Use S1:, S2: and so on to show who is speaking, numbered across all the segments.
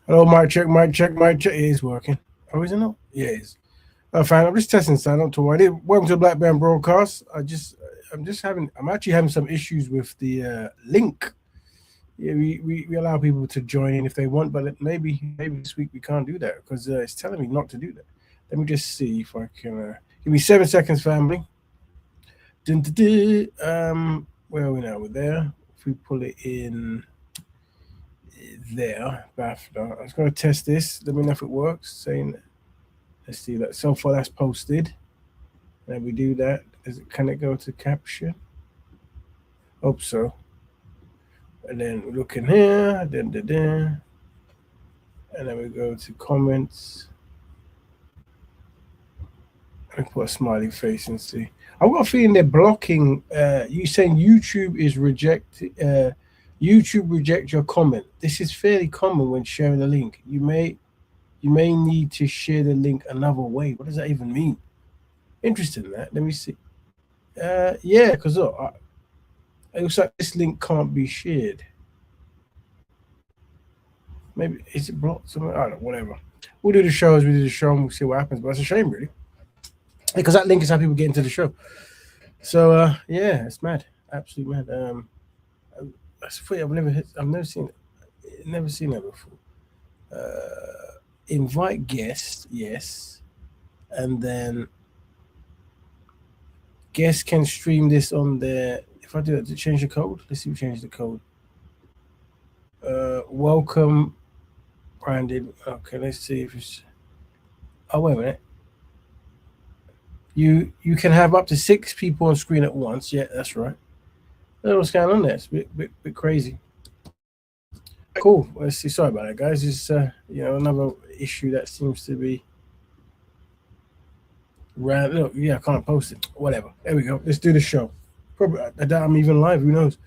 S1: Hello, mic check, mic check, mic check. It is working. Oh, is it not? Yeah, it is. Fine. I'm just testing something. Not to worry. Welcome to the Black Band broadcast. I'm actually having some issues with the link. Yeah, we allow people to join in if they want, but maybe this week we can't do that because it's telling me not to do that. Let me just see if I can. Give me 7 seconds, family. Dun, dun, dun. Where are we now? We're there. If we pull it in there, BAFTA. I was going to test this. Let me know if it works. Saying, let's see that. So far, that's posted. And we do that. Can it go to caption? Hope so. And then we look in here. And then we go to comments. And put a smiley face and see. I've got a feeling they're blocking. You saying YouTube is YouTube reject your comment. This is fairly common when sharing a link. You may need to share the link another way. What does that even mean? Interesting that. Let me see. Yeah, because look, it looks like this link can't be shared. Maybe is it blocked somewhere? I don't know. Whatever. We'll do the show as we do the show and we'll see what happens. But it's a shame, really, because that link is how people get into the show. So yeah, it's mad, absolutely mad. That's funny. Never seen that before. Invite guests, yes, and then guests can stream this on their. If I do it to change the code, let's see if we change the code. Welcome, Brandon. Okay, let's see if it's. Oh wait a minute. You can have up to 6 people on screen at once. Yeah, that's right. I don't know what's going on there. It's a bit crazy. Cool. Let's see. Sorry about that, guys. It's another issue that seems to be. Look, yeah, I can't post it. Whatever. There we go. Let's do the show. Probably I doubt I'm even live. Who knows?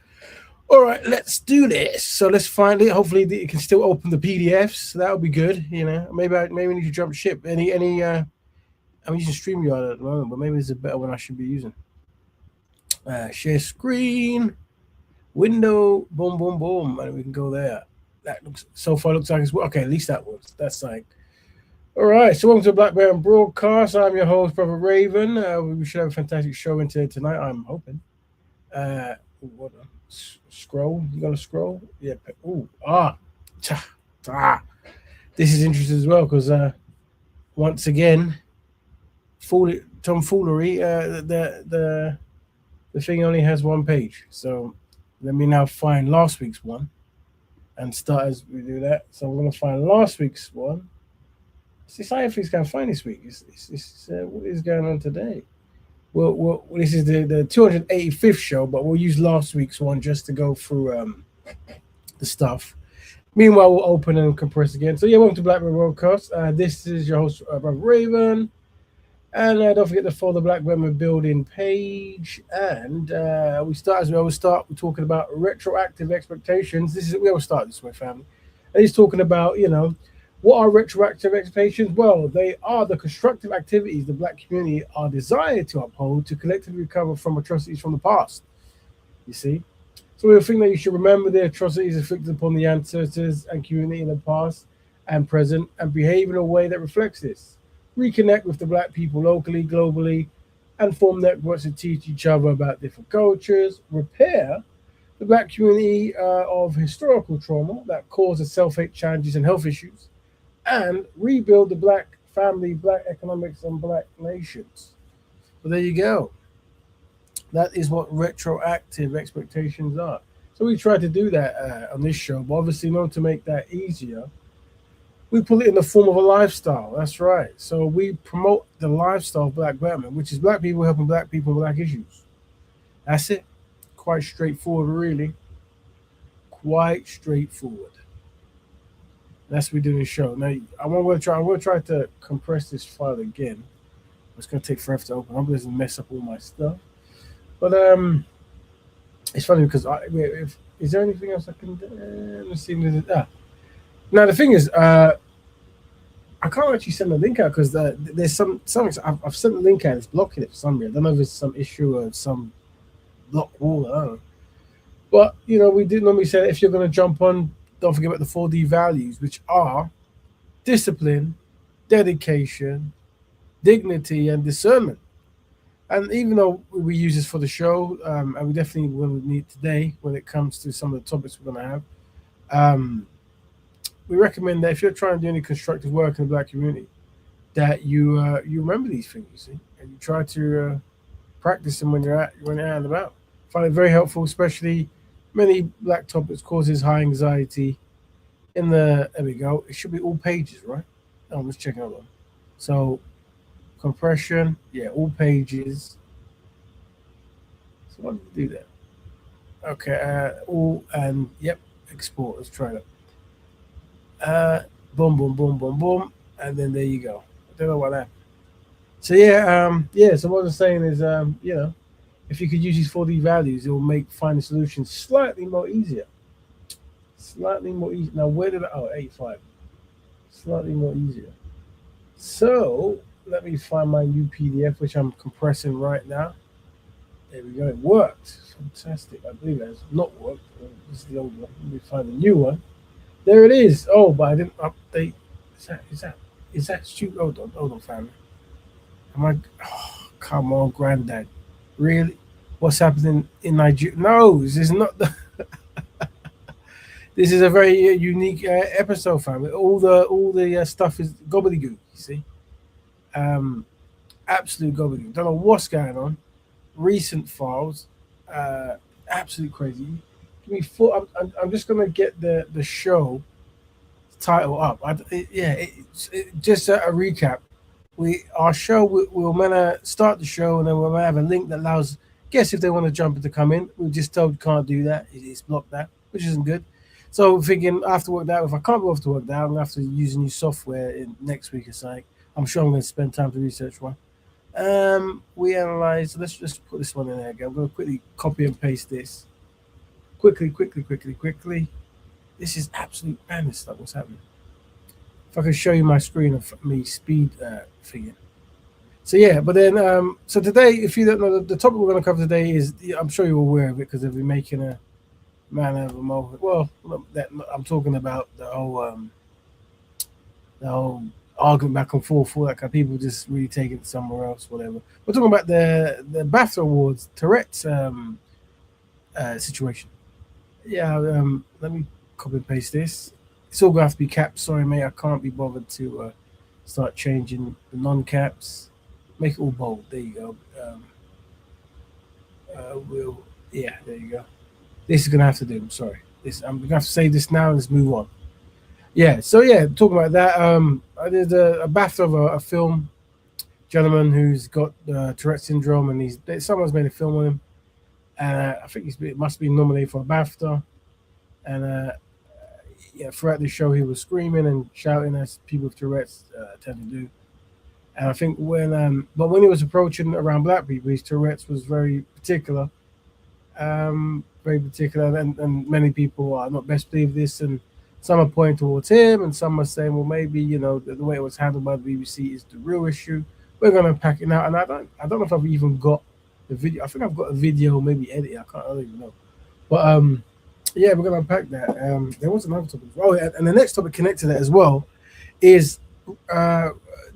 S1: All right, let's do this. So let's find it. Hopefully, it can still open the PDFs. That would be good. Maybe we need to jump ship. I'm using StreamYard at the moment, but maybe there's a better one I should be using. Share screen, window, boom, boom, boom, and we can go there. That looks like it's okay. At least that works. That's like. All right, so welcome to Black Bear Broadcast. I'm your host, Brother Raven. We should have a fantastic show into tonight. I'm hoping. What? Scroll? You gonna scroll? Yeah. This is interesting as well because once again, tomfoolery. The thing only has one page, so let me now find last week's one and start as we do that. So I'm gonna find last week's one. See, scientists can find this week. What is going on today? Well, this is the 285th show, but we'll use last week's one just to go through the stuff. Meanwhile, we'll open and compress again. So yeah, welcome to Black Bear Broadcast. This is your host, Brother Raven. And don't forget to follow the Black Women Building page. And we start as we always start. We're talking about retroactive expectations. We always start this way, family. And he's talking about, what are retroactive expectations? Well, they are the constructive activities the Black community are desired to uphold to collectively recover from atrocities from the past. You see? So we think that you should remember the atrocities inflicted upon the ancestors and community in the past and present and behave in a way that reflects this. Reconnect with the Black people locally, globally, and form networks to teach each other about different cultures. Repair the Black community of historical trauma that causes self-hate challenges and health issues. And rebuild the Black family, Black economics, and Black nations. So there you go. That is what retroactive expectations are. So we try to do that on this show, but obviously, in order to make that easier, we put it in the form of a lifestyle. That's right. So we promote the lifestyle of Black Betterment, which is Black people helping Black people with Black issues. That's it. Quite straightforward, really. Quite straightforward. That's what we do in the show. Now, I'm going to try to compress this file again. It's going to take forever to open. I hope it doesn't mess up all my stuff. But it's funny because is there anything else I can do? Let's see. Now the thing is, I can't actually send the link out because there's some I've sent the link out. It's blocking it for some reason. I don't know if it's some issue or some block wall. I don't know. But we did normally say if you're going to jump on, don't forget about the 4D values, which are discipline, dedication, dignity, and discernment. And even though we use this for the show, and we definitely will need today when it comes to some of the topics we're going to have, um, we recommend that if you're trying to do any constructive work in the black community, that you remember these things, you see, and you try to practice them when you're out and about. Find it very helpful, especially many black topics causes high anxiety. In the there we go. It should be all pages, right? Oh, I'm just checking out one. So compression, yeah, all pages. So why did we do that? Okay, all and yep, export. Let's try that. Boom, boom, boom, boom, boom, and then there you go. I don't know what that. So yeah. So what I'm saying is, if you could use these 4D values, it will make finding solutions slightly more easier. Slightly more easy. Now, where did I? Oh, 85. Slightly more easier. So let me find my new PDF, which I'm compressing right now. There we go. It worked. Fantastic. I believe it has not worked. This is the old one. Let me find a new one. There it is. Oh, but I didn't update. Is that stupid? Hold on, family. Am I? Oh, come on, granddad. Really? What's happening in Nigeria? No, this is not the. This is a very unique episode, family. All the stuff is gobbledygook. You see, um, absolute gobbledygook. Don't know what's going on. Recent files, uh, absolute crazy. Give me four. I'm just gonna get the show title up. Just a recap. Our show we're gonna start the show and then we're gonna have a link that allows guests if they want to jump in to come in. We just told can't do that. It's blocked that, which isn't good. So thinking I have to work that. If I can't go off to work that, I'm gonna have to use new software in next week or something. I'm sure I'm gonna spend time to research one. We analyze. Let's just put this one in there again. I'm gonna quickly copy and paste this. Quickly. This is absolute madness. Like what's happening? If I can show you my screen of me speed figure. So yeah, but then so today, if you don't know, the topic we're going to cover today is I'm sure you're aware of it because they've been making a man out of a molehill. Well, that I'm talking about the whole argument back and forth, all that kind of people just really taking it somewhere else, whatever. We're talking about the BAFTA Awards Tourette's situation. Yeah, let me copy and paste this. It's all going to have to be capped. Sorry, mate, I can't be bothered to start changing the non-caps. Make it all bold. There you go. Yeah, there you go. This is going to have to do. I'm sorry. I'm going to have to say this now and let's move on. Yeah, so yeah, talking about that. I did a BAFTA of a film gentleman who's got Tourette Syndrome, and someone's made a film on him, and I think it must be nominated for a BAFTA. And yeah, throughout the show, he was screaming and shouting as people with Tourette's tend to do. And I think when he was approaching around black people, his Tourette's was very particular, and many people are not best pleased with this, and some are pointing towards him, and some are saying, well, maybe the way it was handled by the BBC is the real issue. We're going to pack it out, and I don't know if I've even got the video. I think I've got a video, maybe edited. I don't even know, but yeah, we're going to unpack that. There was another topic. Oh, and the next topic connected to that as well is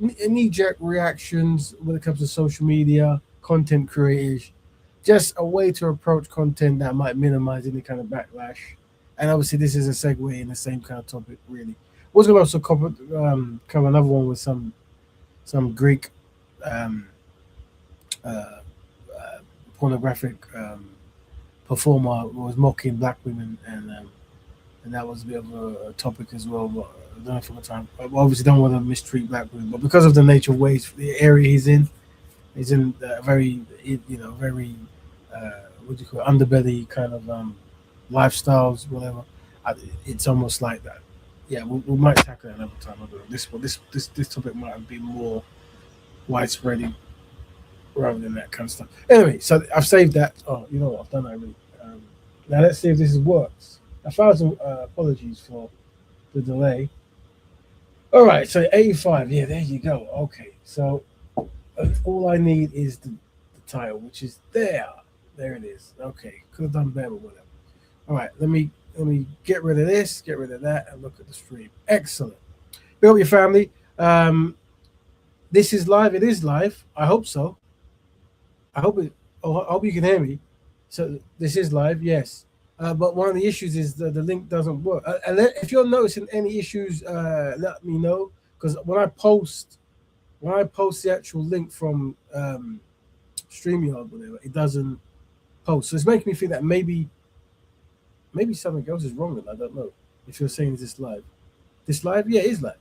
S1: knee-jerk reactions when it comes to social media, content creators, just a way to approach content that might minimize any kind of backlash. And obviously, this is a segue in the same kind of topic, really. We're going to also cover another one with some Greek pornographic performer who was mocking black women, and that was a bit of a topic as well. But I don't know if I'm time. I obviously don't want to mistreat black women, but because of the nature of ways, the area he's in a very very what do you call it, underbelly kind of lifestyles, whatever. It's almost like that. Yeah, we might tackle it another time. I don't know. This topic might have been more widespread rather than that kind of stuff. Anyway, so I've saved that. Oh, you know what? I've done that already. Now let's see if this works. 1,000 apologies for the delay. All right, so 85. Yeah, there you go. Okay, so all I need is the title, which is there. There it is. Okay, could have done better, whatever. All right, let me let me get rid of this, get rid of that, and look at the stream. Excellent. Build your family. This is live. It is live. I hope so. I hope it. Oh, I hope you can hear me. So this is live. Yes. But one of the issues is the link doesn't work. And if you're noticing any issues, let me know, because when I post the actual link from StreamYard, whatever, it doesn't post. So it's making me think that maybe something else is wrong. I don't know. If you're saying this live, yeah, it is live.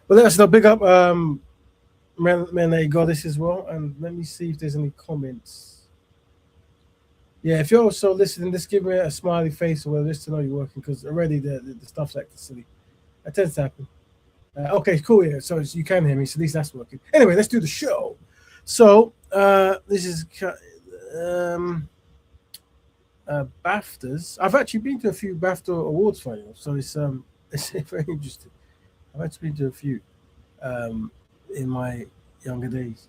S1: But let us know. Big up, Man Goddess as well. And let me see if there's any comments. Yeah, if you're also listening, just give me a smiley face or whatever, just to know you're working, because already the stuff's acting silly. That tends to happen. Okay, cool. Yeah, so you can hear me, so at least that's working. Anyway, let's do the show. So this is BAFTAs. I've actually been to a few BAFTA awards finals, so it's very interesting. I've actually been to a few in my younger days.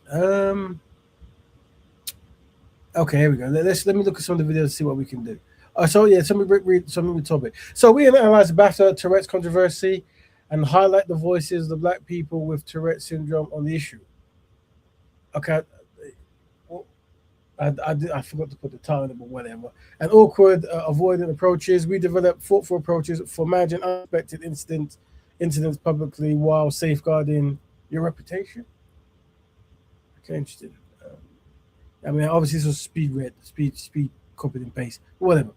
S1: Okay, here we go. Let me look at some of the videos and see what we can do. So yeah, read some of the topic. So we analyze the BAFTA Tourette's controversy and highlight the voices of the Black people with Tourette syndrome on the issue. Okay, I forgot to put the title, but whatever. And awkward, avoidant approaches. We develop thoughtful approaches for managing unexpected incidents publicly while safeguarding your reputation. Okay, interesting. I mean, obviously this was speed copied and paste, whatever.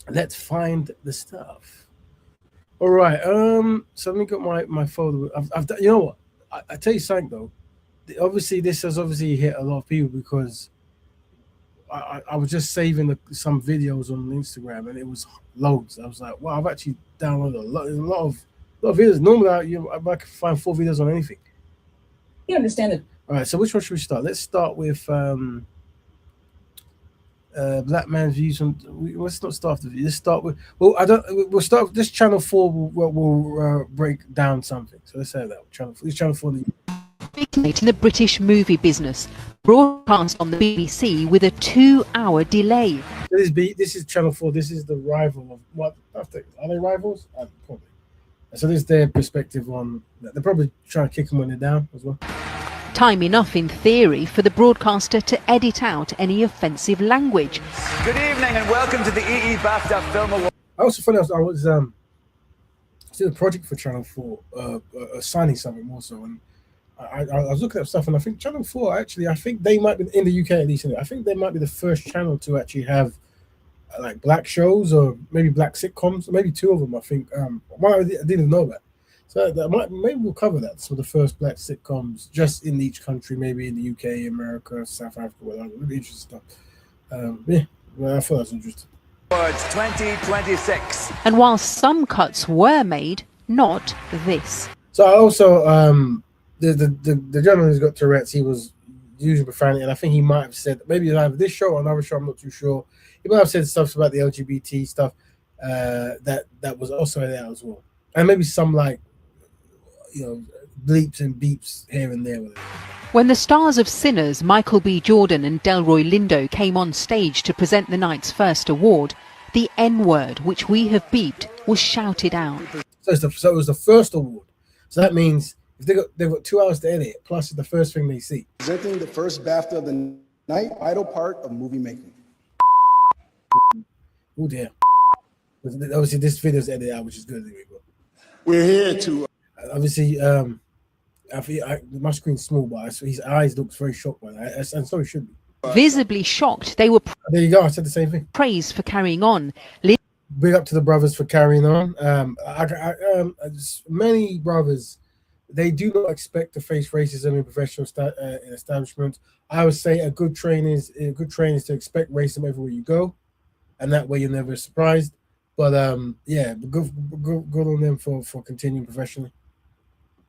S1: Let's find the stuff. All right. So let me get my folder. I've done, you know what? I tell you something though. Obviously, this has obviously hit a lot of people because I was just saving some videos on Instagram and it was loads. I was like, wow, I've actually downloaded a lot of videos. Normally, I can find 4 videos on anything.
S2: You understand it.
S1: All right, so which one should we start? Let's start with Black Man's Views on. Let's not start the video. Let's start with. Well, we'll start with this channel 4. Will break down something. So let's say that channel 4. This channel 4.
S3: In the British movie business, broadcast on the BBC with a 2-hour delay.
S1: This is channel 4. This is the rival of what? Are they rivals? Probably. So this is their perspective on. They're probably trying to kick them when they're down as well.
S3: Time enough, in theory, for the broadcaster to edit out any offensive language.
S4: Good evening and welcome to the EE BAFTA Film Award.
S1: I was funny. I was doing a project for Channel 4, signing something more so, and I was looking at stuff, and I think Channel 4 actually, I think they might be in the UK at least. I think they might be the first channel to actually have like black shows or maybe black sitcoms, maybe 2 of them. I think one I didn't know that. So maybe we'll cover that. So the first black sitcoms just in each country, maybe in the UK, America, South Africa, whatever. Really interesting stuff. Yeah, well, I thought that was interesting.
S4: Awards 2026.
S3: And while some cuts were made, not this.
S1: So I also the gentleman who's got Tourette's, he was using profanity, and I think he might have said maybe either this show or another show. I'm not too sure. He might have said stuff about the LGBT stuff that was also there as well, and maybe some like. Bleeps and beeps here and there.
S3: When the stars of Sinners, Michael B. Jordan and Delroy Lindo, came on stage to present the night's first award, the N-word, which we have beeped, was shouted out.
S1: So it was the first award. So that means if they've got 2 hours to edit it, plus it's the first thing they see.
S5: Presenting the first BAFTA of the night, vital part of movie making.
S1: Oh dear. Obviously this video's edited out, which is good anyway. But
S5: we're here to...
S1: Obviously, my screen's small, but his eyes look very shocked by that, and so it should be.
S3: Visibly shocked, they were
S1: there you go. I said the same thing.
S3: Praised for carrying on.
S1: Big up to the brothers for carrying on. Many brothers, they do not expect to face racism in professional establishments. I would say a good training is to expect racism everywhere you go, and that way you're never surprised. But yeah, good on them for continuing professionally.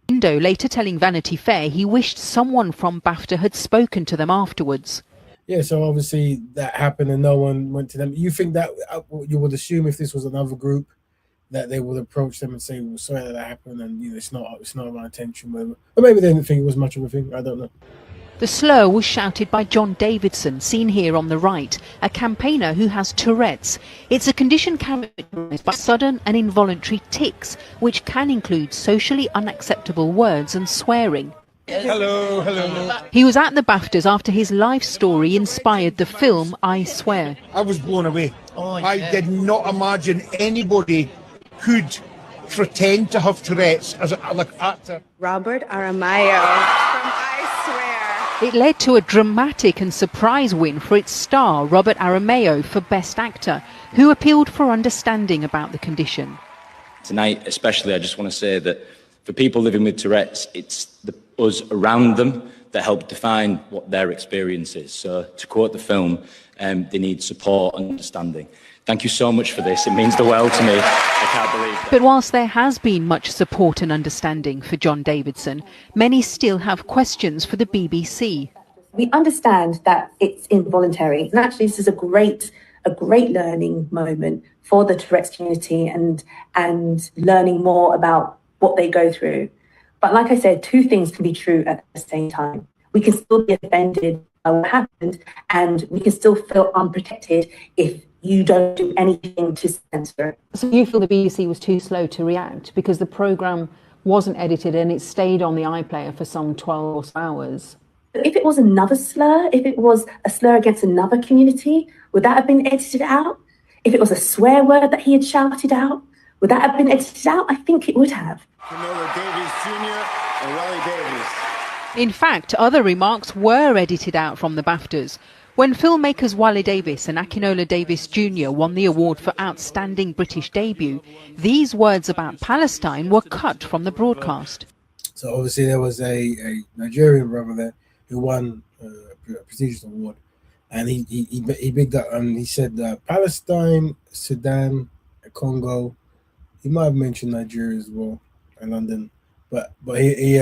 S3: Lindo later telling Vanity Fair he wished someone from BAFTA had spoken to them afterwards.
S1: Yeah, so obviously that happened and no one went to them. You think that you would assume if this was another group that they would approach them and say, "Well, sorry that happened, and it's not our intention," whatever. Or maybe they didn't think it was much of a thing. I don't know.
S3: The slur was shouted by John Davidson, seen here on the right, a campaigner who has Tourette's. It's a condition characterised by sudden and involuntary tics, which can include socially unacceptable words and swearing.
S6: Hello, hello.
S3: He was at the BAFTAs after his life story inspired the film I Swear.
S6: I was blown away. I did not imagine anybody could pretend to have Tourette's as an actor.
S7: Robert Aramayo from I Swear.
S3: It led to a dramatic and surprise win for its star, Robert Aramayo, for Best Actor, who appealed for understanding about the condition.
S8: Tonight, especially, I just want to say that for people living with Tourette's, it's us around them that help define what their experience is. So, to quote the film, they need support and understanding. Thank you so much for this. It means the world to me. I can't believe it.
S3: But whilst there has been much support and understanding for John Davidson, many still have questions for the BBC.
S9: We understand that it's involuntary, and actually this is a great learning moment for the Tourette's community and learning more about what they go through. But like I said, two things can be true at the same time. We can still be offended by what happened, and we can still feel unprotected if you don't do anything to censor it.
S3: So you feel the BBC was too slow to react because the programme wasn't edited and it stayed on the iPlayer for some 12 hours?
S9: If it was another slur, if it was a slur against another community, would that have been edited out? If it was a swear word that he had shouted out, would that have been edited out? I think it would have.
S5: Camilla Davies Jr. and Wally Davies.
S3: In fact, other remarks were edited out from the BAFTAs. When filmmakers Wally Davis and Akinola Davis Jr. won the award for Outstanding British Debut, these words about Palestine were cut from the broadcast.
S1: So obviously there was a Nigerian brother there who won a prestigious award, and he bigged up and he said Palestine, Sudan, Congo. He might have mentioned Nigeria as well and London, but he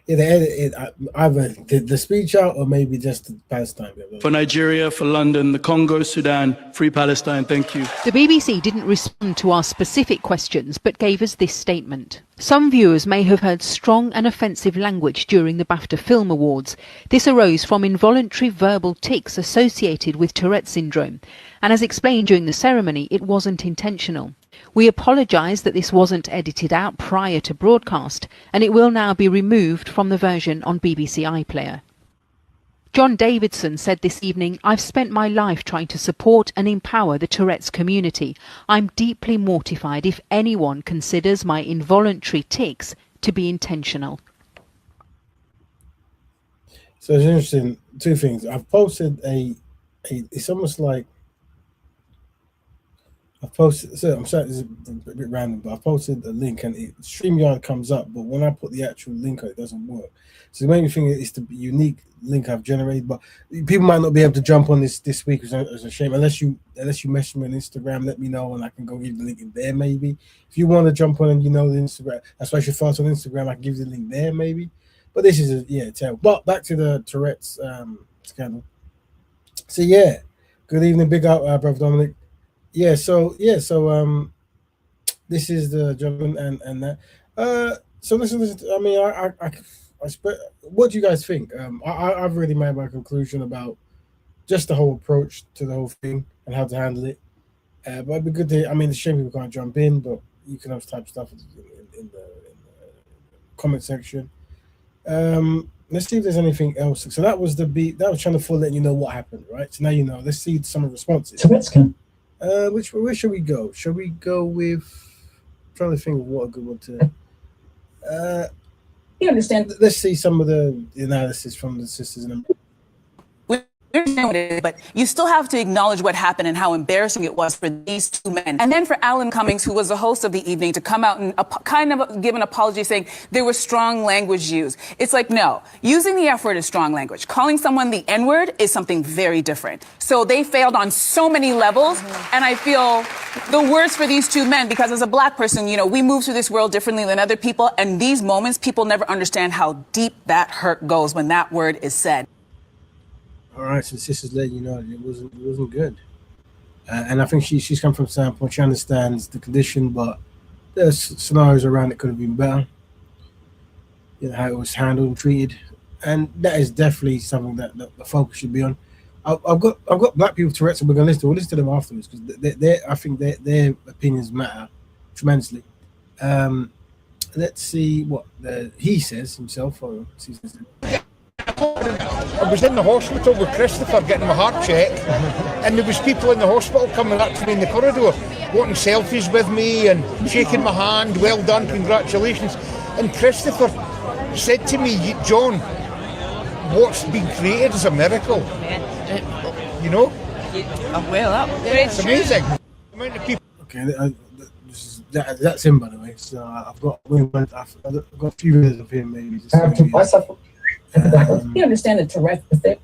S1: they edited either the speech out or maybe just the Palestine bit.
S10: For Nigeria, for London, the Congo, Sudan, free Palestine, thank you.
S3: The BBC didn't respond to our specific questions, but gave us this statement. Some viewers may have heard strong and offensive language during the BAFTA Film Awards. This arose from involuntary verbal tics associated with Tourette Syndrome, and as explained during the ceremony, it wasn't intentional. We apologise that this wasn't edited out prior to broadcast, and it will now be removed from the version on BBC iPlayer. John Davidson said this evening, "I've spent my life trying to support and empower the Tourette's community. I'm deeply mortified if anyone considers my involuntary tics to be intentional."
S1: So it's interesting, two things. I've posted it's almost like I've posted, so I'm sorry, it's a bit random, but I've posted a link and StreamYard comes up, but when I put the actual link on it, doesn't work. So it made me think it's the unique link I've generated, but people might not be able to jump on this week, which is a shame. Unless you message me on Instagram, let me know and I can go give the link in there maybe. If you want to jump on and the Instagram, that's why I should fast on Instagram, I can give you the link there maybe. But this is terrible. But back to the Tourette's scandal. So yeah, good evening, big out, brother Dominic. So this is the gentleman and that. So listen. I mean, what do you guys think? I've already made my conclusion about just the whole approach to the whole thing and how to handle it. But it'd be good to. I mean, it's a shame people can't jump in, but you can have type stuff in the comment section. Let's see if there's anything else. So that was that was Channel 4 letting you know what happened, right? So now you know. Let's see some of the responses. Where should we go? Should we go with? I'm trying to think of what a good one to.
S2: You understand?
S1: Let's see some of the analysis from the sisters in America.
S2: We understand what it is, but you still have to acknowledge what happened and how embarrassing it was for these two men. And then for Alan Cummings, who was the host of the evening, to come out and kind of give an apology saying there was strong language used. It's like, no, using the F word is strong language. Calling someone the N word is something very different. So they failed on so many levels. And I feel the worst for these two men, because as a black person, you know, we move through this world differently than other people. And these moments, people never understand how deep that hurt goes when that word is said.
S1: All right, so sisters letting you know it wasn't good, and I think she's come from a standpoint. She understands the condition, but there's scenarios around it could have been better. You know how it was handled and treated. and that is definitely something that the focus should be on. I've got black people Tourette's, and we'll listen to them afterwards because I think their opinions matter tremendously. Let's see what he says himself. Or
S6: I was in the hospital with Christopher getting my heart checked, and there was people in the hospital coming up to me in the corridor wanting selfies with me and shaking my hand. Well done, congratulations. And Christopher said to me, John, what's been created is a miracle. You know? It's amazing.
S1: Okay, that's him, by the way. So I've got a few videos of him, maybe.
S11: You understand the Tourette thing?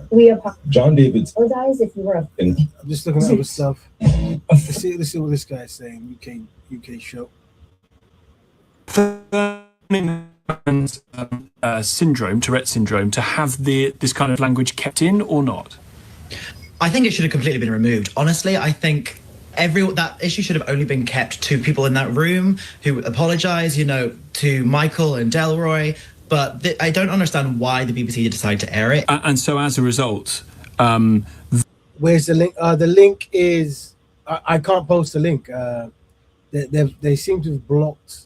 S12: We John David.
S11: Apologize if you were.
S1: I'm just looking at other stuff. Let's see what this guy's saying. UK show.
S13: Syndrome, Tourette syndrome, to have this kind of language kept in or not?
S14: I think it should have completely been removed. Honestly, I think that issue should have only been kept to people in that room who apologise, to Michael and Delroy. But I don't understand why the BBC decided to air it.
S13: And so as a result...
S1: Where's the link? The link is... I can't post the link. They seem to have blocked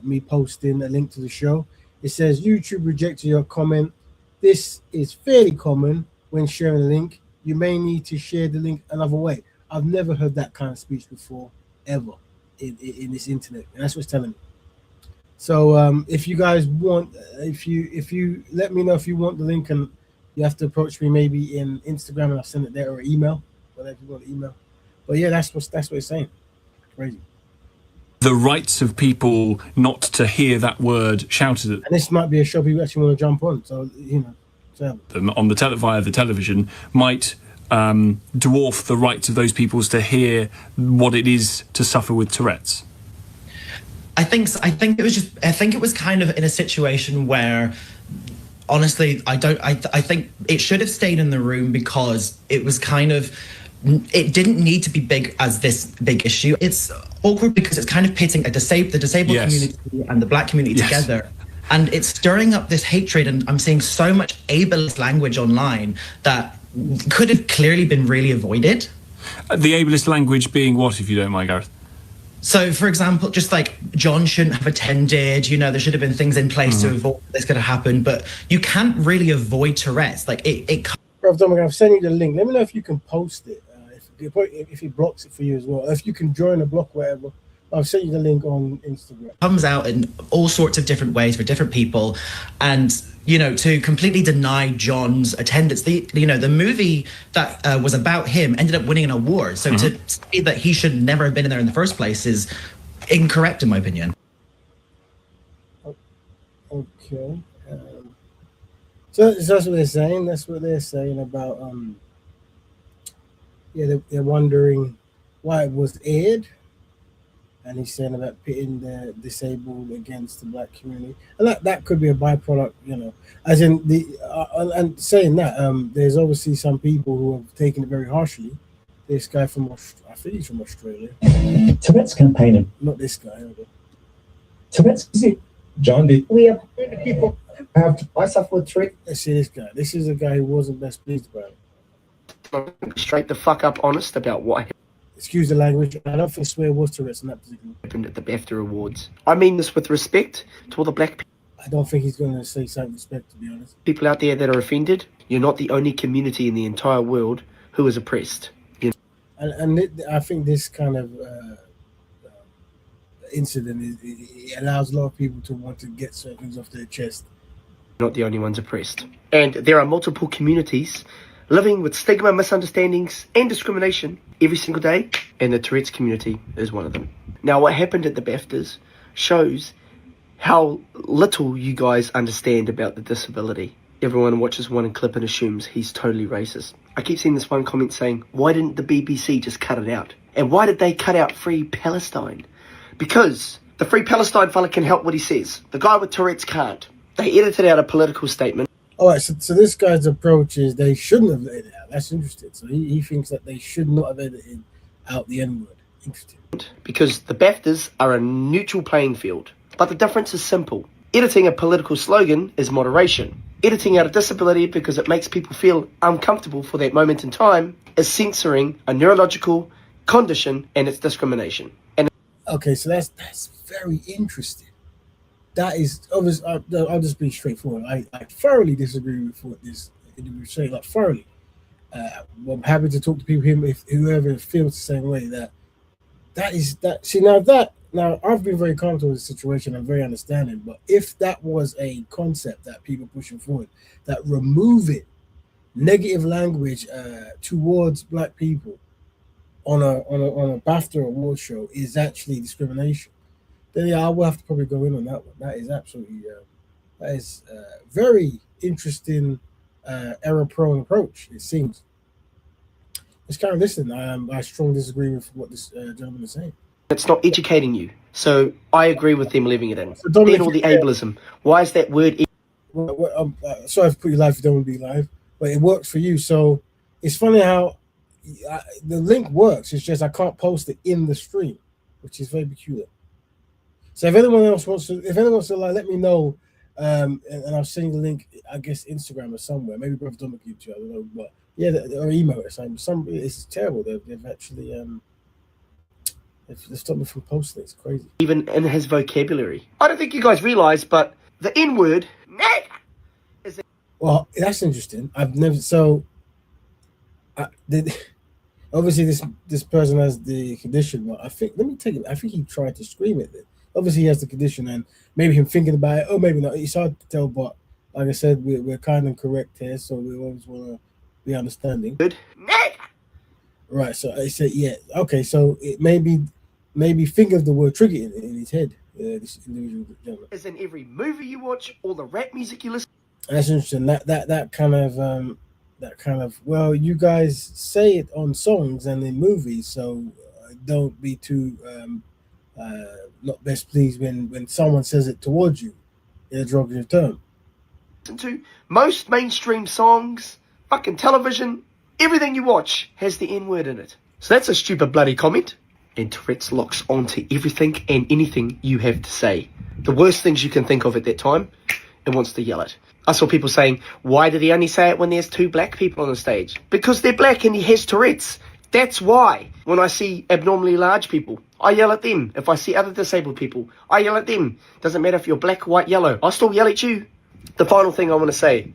S1: me posting a link to the show. It says, YouTube rejected your comment. This is fairly common when sharing a link. You may need to share the link another way. I've never heard that kind of speech before, ever, in this internet. And that's what's telling me. So if you guys want, if you let me know if you want the link, and you have to approach me maybe in Instagram and I'll send it there, or email, whatever you want to email. But yeah, that's what it's saying. Crazy.
S13: The rights of people not to hear that word shouted at.
S1: And this might be a show people actually want to jump on. So
S13: them on via the television might dwarf the rights of those peoples to hear what it is to suffer with Tourette's.
S14: I think it was kind of in a situation where, honestly, I think it should have stayed in the room because it was kind of, it didn't need to be big as this big issue. It's awkward because it's kind of pitting the disabled community and the black community together. And it's stirring up this hatred, and I'm seeing so much ableist language online that could have clearly been really avoided.
S13: The ableist language being what, if you don't mind, Gareth?
S14: So, for example, just like John shouldn't have attended, there should have been things in place to avoid this could have happened, but you can't really avoid Tourette's. Like, it
S1: Bro, Dominic, I've sent you the link. Let me know if you can post it, if he blocks it for you as well. If you can join a block, whatever. I've sent you the link on Instagram.
S14: Comes out in all sorts of different ways for different people, and to completely deny John's attendance. The movie that was about him ended up winning an award. So to say that he should never have been in there in the first place is incorrect, in my opinion.
S1: Okay. So that's what they're saying. That's what they're saying about. They're wondering why it was aired. And he's saying about pitting the disabled against the black community, and that could be a byproduct, as in and saying that there's obviously some people who have taken it very harshly. This guy I think he's from Australia.
S12: Tourette's campaigning.
S1: Not this guy. Okay.
S12: Tourette's, is it? John D.
S11: We are
S12: people. I suffer with Tourette.
S1: Let's see this guy. This is a guy who wasn't best pleased about it.
S15: Straight the fuck up honest about what
S1: excuse the language, I don't think swear was Tourette's in that particular.
S15: Happened at the BAFTA Awards. I mean this with respect to all the black people.
S1: I don't think he's going to say something respect, to be honest.
S15: People out there that are offended, you're not the only community in the entire world who is oppressed.
S1: And I think this kind of incident it allows a lot of people to want to get certain things off their chest.
S15: Not the only ones oppressed. And there are multiple communities living with stigma, misunderstandings, and discrimination every single day, and the Tourette's community is one of them. Now, what happened at the BAFTAs shows how little you guys understand about the disability. Everyone watches one clip and assumes he's totally racist. I keep seeing this one comment saying, why didn't the BBC just cut it out? And why did they cut out Free Palestine? Because the Free Palestine fella can help what he says. The guy with Tourette's can't. They edited out a political statement.
S1: All right, so this guy's approach is they shouldn't have edited out. That's interesting. So he thinks that they should not have edited out the N-word. Interesting.
S15: Because the BAFTAs are a neutral playing field. But the difference is simple. Editing a political slogan is moderation. Editing out a disability because it makes people feel uncomfortable for that moment in time is censoring a neurological condition, and it's discrimination. And
S1: okay, so that's very interesting. That is obvious. I'll just be straightforward. I thoroughly disagree with what this individual saying. Like thoroughly. I'm happy to talk to people if whoever feels the same way. That is that. See now I've been very comfortable with the situation. I'm very understanding. But if that was a concept that people pushing forward, that remove it, negative language towards black people on a BAFTA award show is actually discrimination, then yeah, I will have to probably go in on that one. That is absolutely very interesting error-prone approach. It seems. It's kind of listen. I strongly disagree with what this gentleman is saying.
S15: it's not educating you. So I agree with them leaving it in.
S1: So Dominic,
S15: Then all the ableism. Why is that word?
S1: Sorry to put you live if you don't want to be live, but it works for you. So it's funny how the link works. It's just I can't post it in the stream, which is very peculiar. So if anyone else wants to, like, let me know, and I'll send you the link. I guess Instagram or somewhere. Maybe Brother Dominic YouTube. I don't know, but yeah, or email it. Some it's terrible. They've actually they've stopped me from posting. It's crazy.
S15: Even in his vocabulary. I don't think you guys realize, but the N word.
S1: Well, that's interesting. I've never obviously this person has the condition, but I think I think he tried to scream it then. Obviously he has the condition, and maybe him thinking about it, or maybe not. It's hard to tell, but like I said, we're kind of correct here, so we always want to be understanding.
S15: Good.
S1: Right, so I said, yeah, okay, so it maybe think of the word trigger in his head, this individual gentleman.
S15: As in every movie you watch, all the rap music you listen.
S1: That's interesting. That kind of well, you guys say it on songs and in movies, so don't be too not best pleased when someone says it towards you in a derogative term.
S15: To most mainstream songs, fucking television, everything you watch has the N word in it. So that's a stupid bloody comment. And Tourette's locks onto everything and anything you have to say. The worst things you can think of at that time, and wants to yell it. I saw people saying, why did he only say it when there's two black people on the stage? Because they're black and he has Tourette's. That's why. When I see abnormally large people, I yell at them. If I see other disabled people, I yell at them. Doesn't matter if you're black, white, yellow. I still yell at you. The final thing I want to say.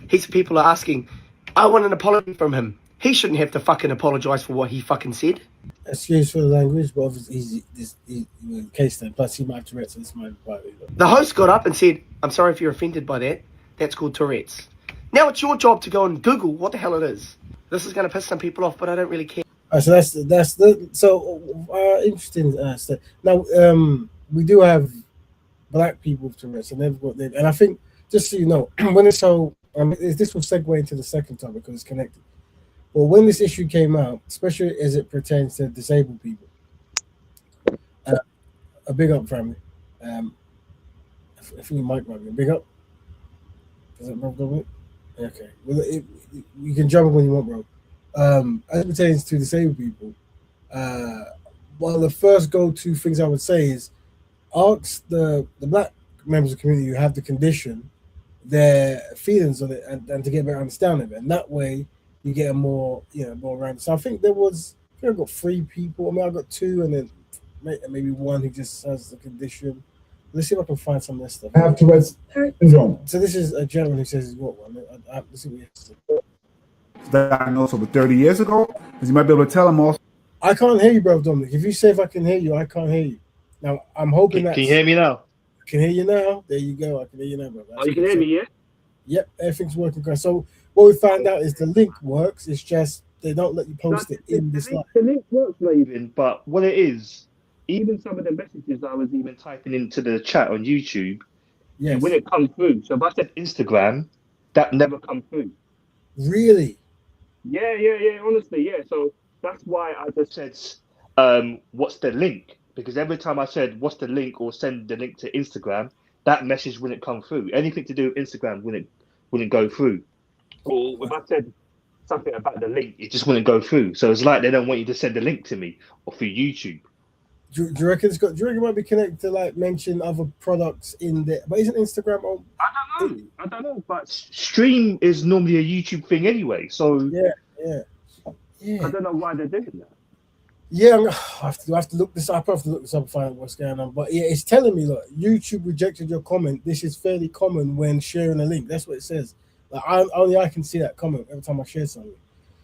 S15: Heaps of people are asking, I want an apology from him. He shouldn't have to fucking apologise for what he fucking said.
S1: Excuse for the language, but obviously he's in case then. Plus he might have Tourette's, so this might be private.
S15: The host got up and said, I'm sorry if you're offended by that. That's called Tourette's. Now it's your job to go and Google what the hell it is. This is going to piss some people off, but I don't really care.
S1: So that's interesting stuff. Now we do have black people with Tourette's, and and I think just so you know, when it's so this will segue into the second topic because it's connected. Well, when this issue came out, especially as it pertains to disabled people, a big up family. I think you might be a big up. Is that bro? Okay. Well, you can jump when you want, bro. As it pertains to disabled people, one of the first go-to things I would say is ask the black members of the community who have the condition their feelings on it and to get a better understanding of it. And that way you get a more around. So I think I got 3 people. I mean, I got 2 and then maybe 1 who just has the condition. Let's see if I can find some of this stuff.
S12: I have Tourette Syndrome.
S1: So this is a gentleman who says he's got one. Let's see what he has to say.
S16: Diagnosed over 30 years ago, because you might be able to tell him also.
S1: I can't hear you, bro, Dominic. If you say if I can hear you, I can't hear you. Now, I'm hoping that...
S17: Can you hear me now?
S1: I can hear you now. There you go. I can hear you now, bro.
S17: You can hear me, yeah?
S1: Yep, everything's working. So what we found out is the link works. It's just they don't let you post it in this live.
S17: The link works, even, but what it is, even some of the messages I was even typing into the chat on YouTube,
S1: yes,
S17: when it comes through. So if I said Instagram, that never comes through.
S1: Really?
S17: Yeah, honestly, yeah. So that's why I just said, what's the link? Because every time I said, what's the link, or send the link to Instagram, that message wouldn't come through. Anything to do with Instagram wouldn't go through. Or if I said something about the link, it just wouldn't go through. So it's like they don't want you to send the link to me or through YouTube.
S1: Do you reckon it's got? Do you reckon it might be connected to like mention other products in there? But isn't Instagram on?
S17: I don't know. But stream is normally a YouTube thing anyway. So
S1: yeah.
S17: I don't know why they're doing that.
S1: Yeah, I have to look this up. I have to look this up and find out what's going on. But yeah, it's telling me, look, YouTube rejected your comment. This is fairly common when sharing a link. That's what it says. Like only I can see that comment every time I share something.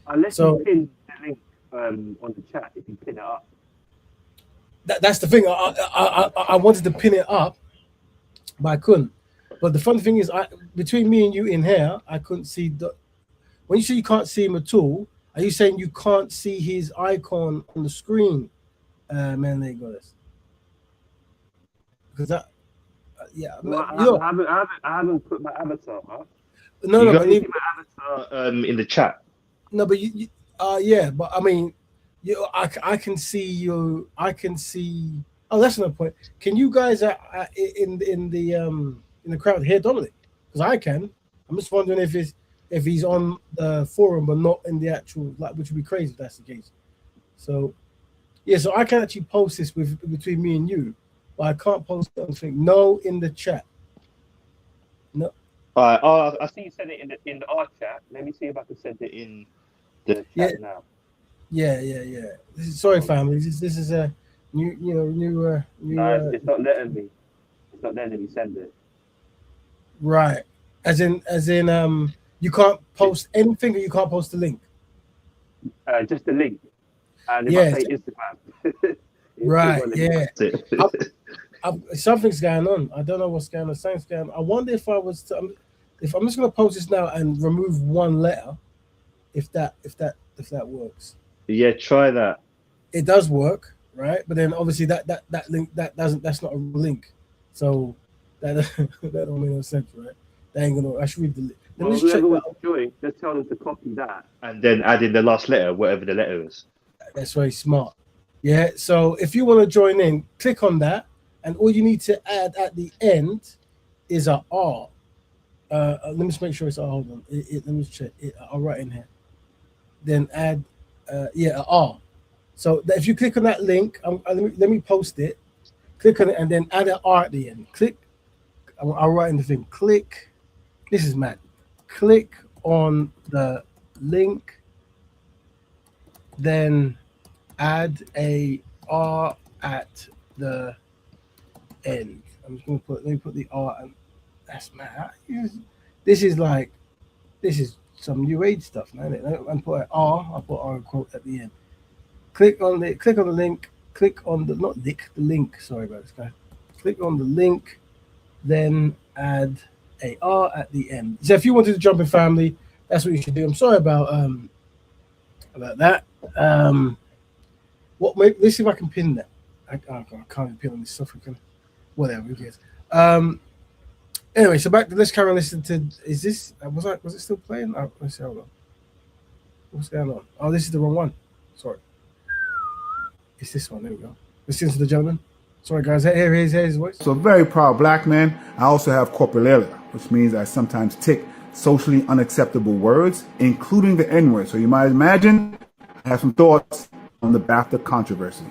S17: Unless you pin the link on the chat, if you pin it up.
S1: That's the thing. I wanted to pin it up, but I couldn't. But the funny thing is, between me and you in here, I couldn't see the. When you say you can't see him at all, are you saying you can't see his icon on the screen? Man, there you go. This. Because that, yeah.
S17: Well, I haven't put my avatar up.
S1: No,
S17: you
S1: but
S17: my avatar in the chat.
S1: No, but yeah, but I mean, I can see you. I can see. Oh, that's another point. Can you guys in the crowd hear Dominic? Because I can. I'm just wondering if he's on the forum but not in the actual, like, which would be crazy if that's the case. So yeah, so I can actually post this between me and you, but I can't post something. No, in the chat. No.
S17: I see you sent it in our chat. Let me see if I can send it in the chat now.
S1: Yeah. Sorry, family. This is a new.
S17: No, it's not letting me. It's not letting me send it.
S1: Right. As in, you can't post anything, or you can't post the link.
S17: Just the link. And if I say Instagram.
S1: Right. Yeah. Something's going on. I don't know what's going on. Something's going on. I wonder if I'm just going to post this now and remove one letter, if that works.
S17: Yeah, try that.
S1: It does work, right? But then obviously that link that's not a link, so that don't make no sense, right? That ain't gonna. I should read the link.
S17: Well, whoever wants to join, just tell them to copy that and then add in the last letter, whatever the letter is.
S1: That's very smart. Yeah. So if you want to join in, click on that, and all you need to add at the end is a R. Let me just make sure it's a. Hold on. Let me check. I'll write in here. Then add, a R. So if you click on that link, let me post it. Click on it and then add an R at the end. Click. I'll write in the thing. Click. This is mad. Click on the link. Then add a R at the end. I'm just gonna let me put the R and that's mad. This is some new age stuff, man. And put an R. I'll put R quote at the end. Click on the link. Click on the link. Sorry about this, guy. Click on the link, then add a R at the end. So if you wanted to jump in, family, that's what you should do. I'm sorry about that. Let's see if I can pin that. I can't even pin on this stuff. Whatever. Who cares? Anyway, so let's carry on listening to. Is this was it still playing? Oh, let's see. Hold on. What's going on? Oh, this is the wrong one. Sorry. It's this one. There we go. Listen to the gentleman. Sorry, guys. Here's his voice.
S16: So, a very proud black man. I also have corporalia, which means I sometimes tick socially unacceptable words, including the N-word. So you might imagine I have some thoughts on the BAFTA controversy.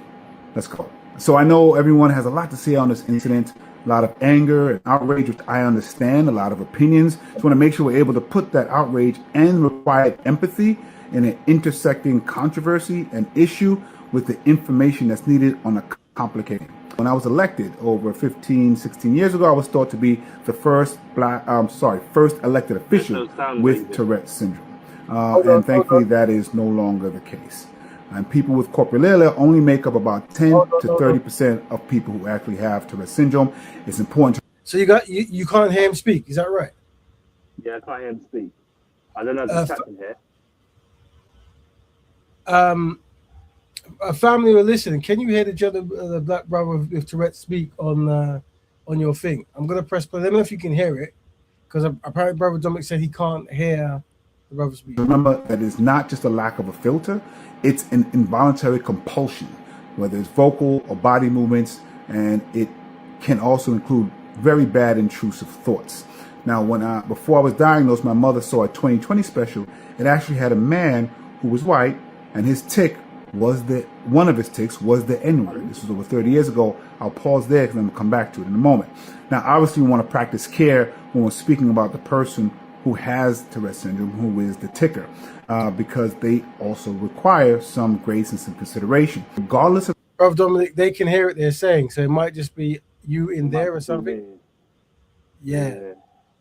S16: Let's go. So I know everyone has a lot to say on this incident, a lot of anger and outrage, which I understand, a lot of opinions. Just want to make sure we're able to put that outrage and required empathy in an intersecting controversy and issue with the information that's needed on a complicated. When I was elected over 15, 16 years ago, I was thought to be the first elected official with Tourette Syndrome. And thankfully, that is no longer the case. And people with corporalia only make up about 10 to 30% of people who actually have Tourette Syndrome. It's important to...
S1: So you can't hear him speak, is that right?
S17: Yeah, I can't hear him speak. I don't know if the chat can hear.
S1: A family were listening. Can you hear the black brother with Tourette speak on your thing? I'm gonna press play. Let me know if you can hear it, because apparently Brother Dominic said he can't hear the brother speak.
S16: Remember that it's not just a lack of a filter; it's an involuntary compulsion, whether it's vocal or body movements, and it can also include very bad intrusive thoughts. Now, before I was diagnosed, my mother saw a 2020 special. It actually had a man who was white, and his tic one of his tics was the N-word. This was over 30 years ago. I'll pause there because I'm going to come back to it in a moment. Now, obviously, we want to practice care when we're speaking about the person who has Tourette syndrome, who is the ticker, because they also require some grace and some consideration. Regardless of...
S1: Brother Dominic, they can hear what they're saying, so it might just be you in there or something. Yeah.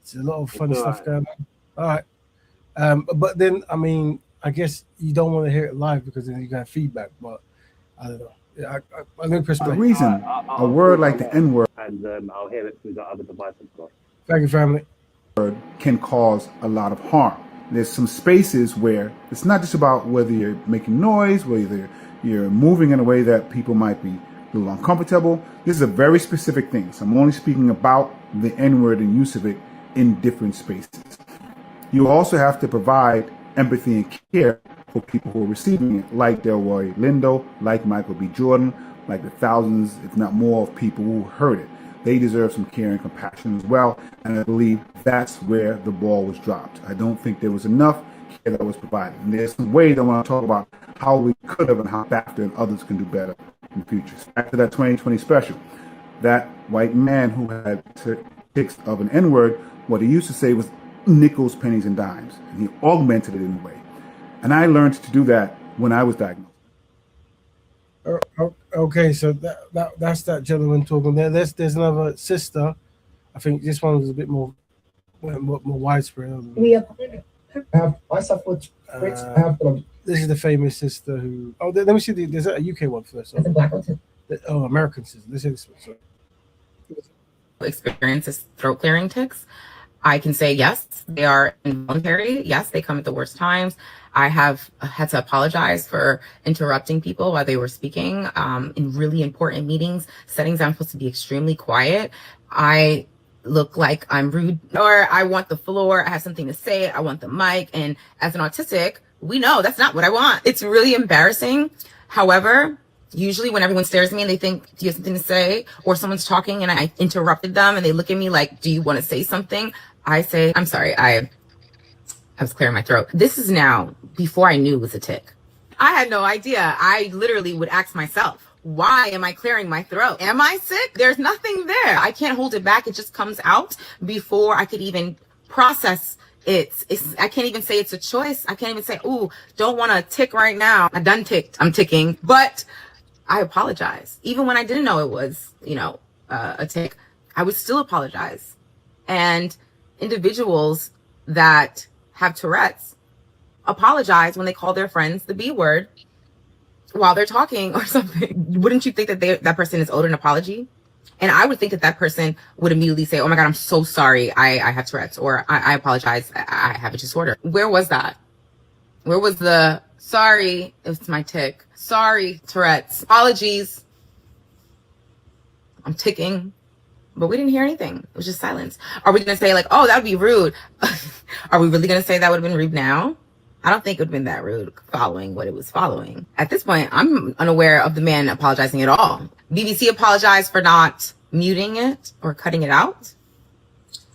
S1: It's a lot of fun stuff going on. All right. But then, I mean, I guess you don't want to hear it live because then you got feedback, but I don't know. I think
S16: the reason a word like the N-word,
S17: and I'll hear it through the other device I've got.
S1: Thank you, family.
S16: Can cause a lot of harm. There's some spaces where it's not just about whether you're making noise, whether you're moving in a way that people might be a little uncomfortable. This is a very specific thing. So I'm only speaking about the N-word and use of it in different spaces. You also have to provide empathy and care for people who are receiving it, like Delroy Lindo, like Michael B. Jordan, like the thousands, if not more, of people who heard it. They deserve some care and compassion as well, and I believe that's where the ball was dropped. I don't think there was enough care that was provided. And there's some ways I want to talk about how we could have and how BAFTA and others can do better in the future. Back to that 2020 special. That white man who had tics of an N-word, what he used to say was nickels, pennies, and dimes. And he augmented it in a way. And I learned to do that when I was diagnosed.
S1: Okay, so that's that gentleman talking there. There's another sister. I think this one was a bit more widespread.
S11: We have myself with
S1: this is the famous sister who. Oh, let me see. There's a UK one first.
S11: There's a black one too.
S1: Oh, American sister. This is this one. Sorry.
S18: Experiences throat clearing tics. I can say yes, they are involuntary. Yes, they come at the worst times. I have had to apologize for interrupting people while they were speaking in really important meetings, settings I'm supposed to be extremely quiet. I look like I'm rude, or I want the floor, I have something to say, I want the mic. And as an autistic, we know that's not what I want. It's really embarrassing. However, usually when everyone stares at me and they think, do you have something to say? Or someone's talking and I interrupted them and they look at me like, do you want to say something? I say, I'm sorry, I was clearing my throat. This is now before I knew it was a tic. I had no idea. I literally would ask myself, why am I clearing my throat? Am I sick? There's nothing there. I can't hold it back. It just comes out before I could even process it. I can't even say it's a choice. I can't even say, ooh, don't want to tick right now. I done ticked. I'm ticking. But I apologize. Even when I didn't know it was, a tic, I would still apologize. And individuals that have Tourette's apologize when they call their friends the B word while they're talking or something. Wouldn't you think that that person is owed an apology? And I would think that that person would immediately say, oh my God, I'm so sorry. I have Tourette's, or I apologize. I have a disorder. Where was that? Where was the sorry, it's my tic. Sorry, Tourette's. Apologies. I'm ticking. But we didn't hear anything. It was just silence. Are we going to say like, oh, that would be rude? Are we really going to say that would have been rude now? I don't think it would have been that rude following what it was following. At this point, I'm unaware of the man apologizing at all. BBC apologized for not muting it or cutting it out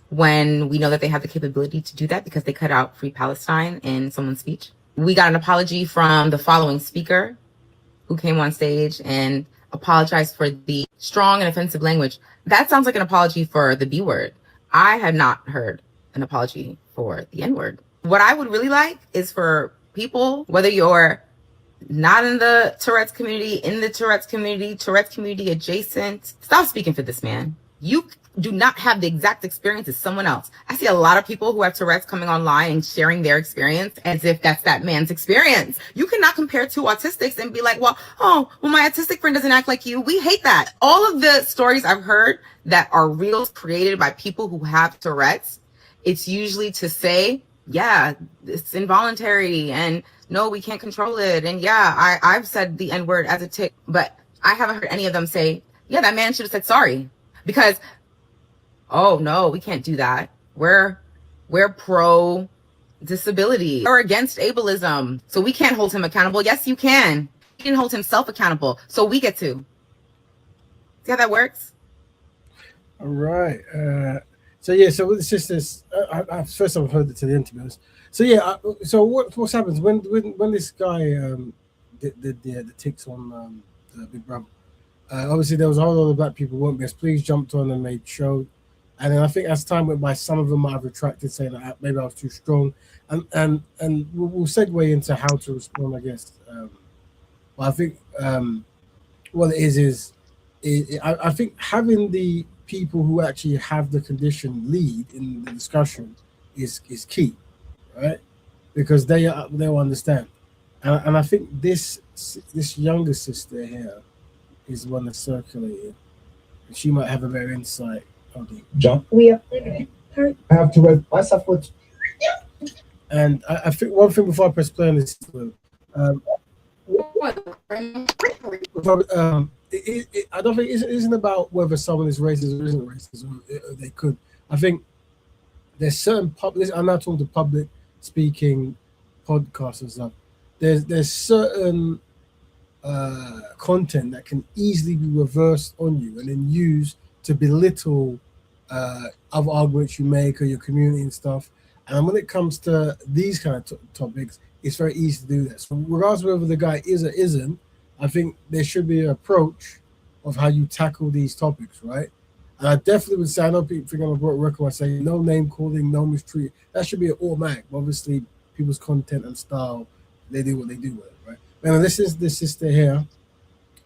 S18: when we know that they have the capability to do that because they cut out Free Palestine in someone's speech. We got an apology from the following speaker who came on stage and apologized for the strong and offensive language. That sounds like an apology for the B word. I had not heard an apology for the N word. What I would really like is for people, whether you're not in the Tourette's community, in the Tourette's community adjacent, stop speaking for this man. You do not have the exact experience as someone else. I see a lot of people who have Tourette's coming online and sharing their experience as if that's that man's experience. You cannot compare two autistics and be like, well, my autistic friend doesn't act like you. We hate that. All of the stories I've heard that are reels created by people who have Tourette's, it's usually to say, yeah, it's involuntary and no, we can't control it. And yeah, I've said the N word as a tic, but I haven't heard any of them say, yeah, that man should have said sorry. Because, oh no, we can't do that. We're pro disability or against ableism. So we can't hold him accountable. Yes, you can. He didn't hold himself accountable. So we get to. See how that works?
S1: All right. So it's just this. First time I've heard it to the end, to be honest. So yeah. So what happens when this guy did the ticks on the Big Brother. Obviously, there was a whole lot of black people who weren't best pleased, jumped on and made show. And then I think as time went by, some of them might have retracted, saying that maybe I was too strong. And we'll segue into how to respond, I guess. But I think what it is I think having the people who actually have the condition lead in the discussion is key, right? Because they'll understand. And I think this younger sister here is the one that's circulating. And she might have a better insight on the
S12: John?
S11: We are. I
S12: have Tourette.
S11: I suffer.
S1: And I think one thing before I press play on this, I don't think it isn't about whether someone is racist or isn't racist, or they could. I think there's certain public. I'm not talking to public speaking podcasts and stuff. There's certain content that can easily be reversed on you and then used to belittle other arguments you make or your community and stuff. And when it comes to these kind of topics, it's very easy to do that. So regardless of whether the guy is or isn't, I think there should be an approach of how you tackle these topics, right? And I definitely would say, I know people think I'm a broken record, I say no name calling, no mistreat. That should be an automatic. Obviously, people's content and style, they do what they do with it, right? Now, this is the sister here.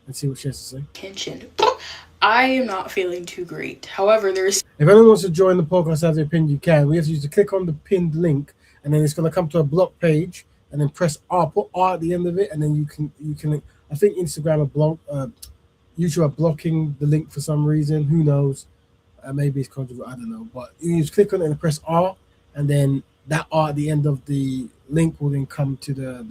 S1: Let's see what she has to say.
S19: Attention. I am not feeling too great. However, there's...
S1: If anyone wants to join the podcast, have their pin, you can. We have to use to click on the pinned link, and then it's going to come to a block page, and then press R, put R at the end of it, and then you can. I think Instagram YouTube are blocking the link for some reason. Who knows? Maybe it's controversial. I don't know. But you just click on it and press R, and then that R at the end of the link will then come to the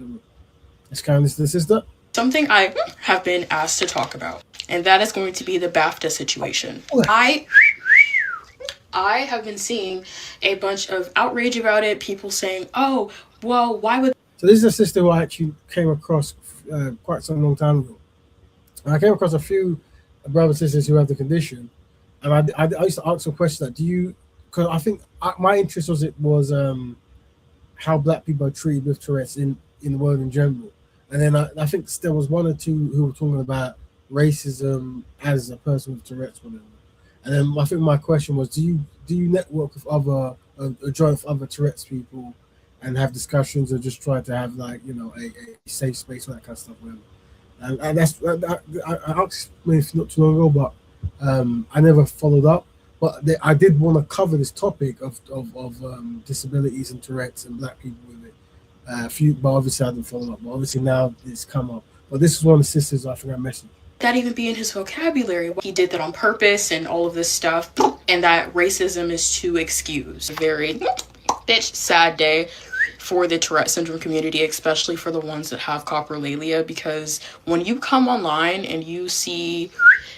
S1: let's go on this, the sister.
S19: Something I have been asked to talk about, and that is going to be the BAFTA situation. I have been seeing a bunch of outrage about it. People saying, "Oh, well, why would?"
S1: So this is a sister who I actually came across quite some long time ago. And I came across a few brothers and sisters who have the condition, and I used to ask some questions like, "Do you?" Because I think my interest was how black people are treated with Tourette's in the world in general. And then I think there was one or two who were talking about racism as a person with Tourette's, whatever. And then I think my question was, do you network with other join with other Tourette's people and have discussions, or just try to have a safe space for that kind of stuff, whatever. And that's I asked not too long ago, but I never followed up. But I did want to cover this topic of disabilities and Tourette's and black people with it. But obviously I didn't follow up. But obviously now it's come up. But this is one of the sisters I think I messaged.
S19: That even be in his vocabulary? He did that on purpose and all of this stuff, and that racism is to excuse. A very sad day for the Tourette Syndrome community, especially for the ones that have coprolalia, because when you come online and you see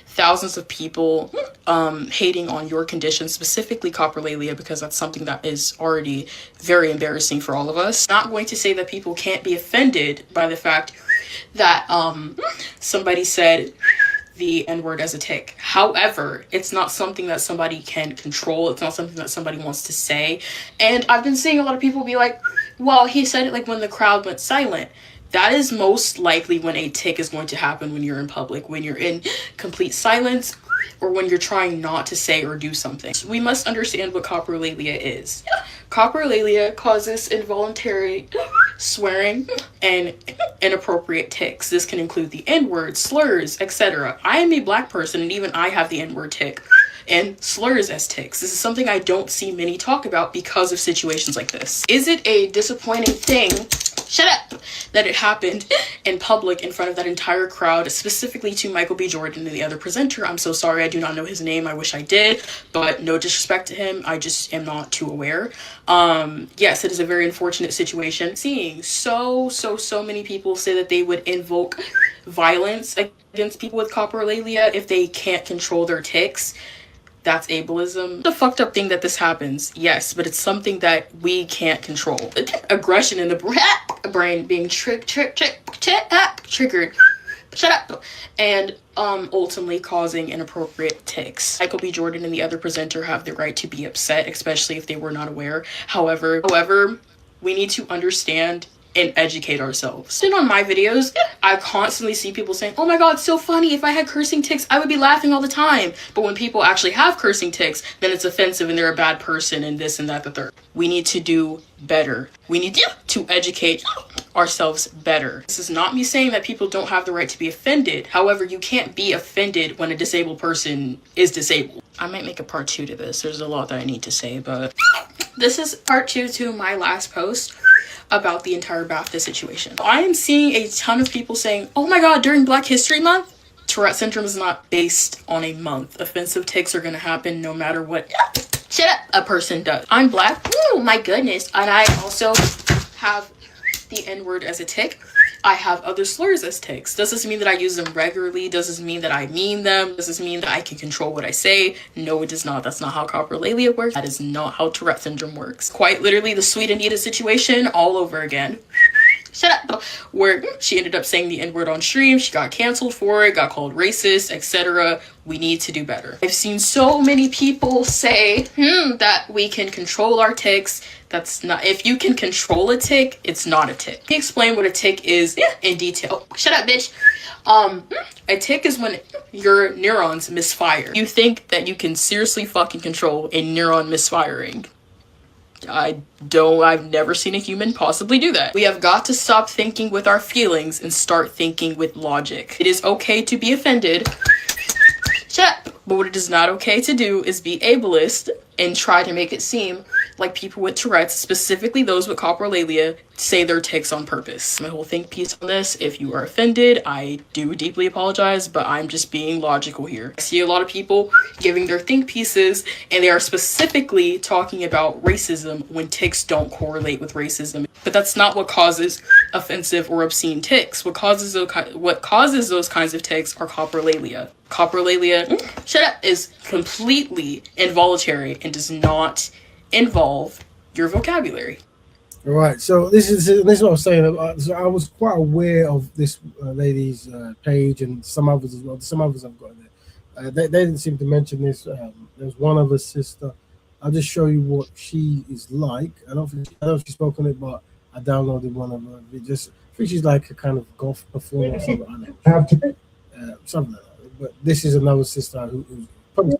S19: thousands of people hating on your condition, specifically coprolalia, because that's something that is already very embarrassing for all of us. Not going to say that people can't be offended by the fact that somebody said the N-word as a tick. However, it's not something that somebody can control. It's not something that somebody wants to say. And I've been seeing a lot of people be like, well, he said it like when the crowd went silent. That is most likely when a tick is going to happen, when you're in public, when you're in complete silence, or when you're trying not to say or do something. So we must understand what coprolalia is. Coprolalia causes involuntary swearing and inappropriate tics. This can include the N-word, slurs, etc. I am a black person, and even I have the N-word tic and slurs as tics. This is something I don't see many talk about because of situations like this. Is it a disappointing thing? Shut up! That it happened in public in front of that entire crowd, specifically to Michael B. Jordan and the other presenter. I'm so sorry, I do not know his name. I wish I did, but no disrespect to him. I just am not too aware. Yes, it is a very unfortunate situation. Seeing so many people say that they would invoke violence against people with coprolalia if they can't control their tics. That's ableism. The fucked up thing that this happens, yes, but it's something that we can't control. Aggression in the brain being triggered, shut up, and ultimately causing inappropriate tics. Michael B. Jordan and the other presenter have the right to be upset, especially if they were not aware. However, we need to understand and educate ourselves. And on my videos, I constantly see people saying, oh my god, it's so funny, if I had cursing tics I would be laughing all the time. But when people actually have cursing tics, then it's offensive and they're a bad person and this and that, the third. We need to do better. We need to educate ourselves better. This is not me saying that people don't have the right to be offended. However, you can't be offended when a disabled person is disabled. I might make a part 2 to this. There's a lot that I need to say, but this is part 2 to my last post about the entire BAFTA situation. I am seeing a ton of people saying, oh my god, during Black History Month, Tourette syndrome is not based on a month. Offensive tics are gonna happen no matter what shut up a person does. I'm Black, oh my goodness, and I also have the N-word as a tic. I have other slurs as tics. Does this mean that I use them regularly? Does this mean that I mean them? Does this mean that I can control what I say? No, it does not. That's not how coprolalia works. That is not how Tourette syndrome works. Quite literally the Sweet Anita situation all over again. Shut up. Where she ended up saying the N-word on stream. She got canceled for it, got called racist, etc. We need to do better. I've seen so many people say that we can control our tics. That's not, if you can control a tic, it's not a tic. Let me explain what a tic is in detail. Shut up, bitch. A tic is when your neurons misfire. You think that you can seriously fucking control a neuron misfiring. I've never seen a human possibly do that. We have got to stop thinking with our feelings and start thinking with logic. It is okay to be offended. Shut up. But what it is not okay to do is be ableist and try to make it seem like people with Tourette's, specifically those with coprolalia, say their tics on purpose. My whole think piece on this, if you are offended, I do deeply apologize, but I'm just being logical here. I see a lot of people giving their think pieces, and they are specifically talking about racism when tics don't correlate with racism. But that's not what causes offensive or obscene tics. What causes those kinds of tics are coprolalia. Coprolalia, shut up, is completely involuntary and does not involve your vocabulary.
S1: All right, so this is what I was saying. So I was quite aware of this lady's page and some others as well. Some others I've got there. They didn't seem to mention this. There's one other sister. I'll just show you what she is like. I don't know if she spoke on it, but I downloaded one of her videos. I think she's like a kind of golf performer or something. I don't know. Something like that. But this is another sister who's probably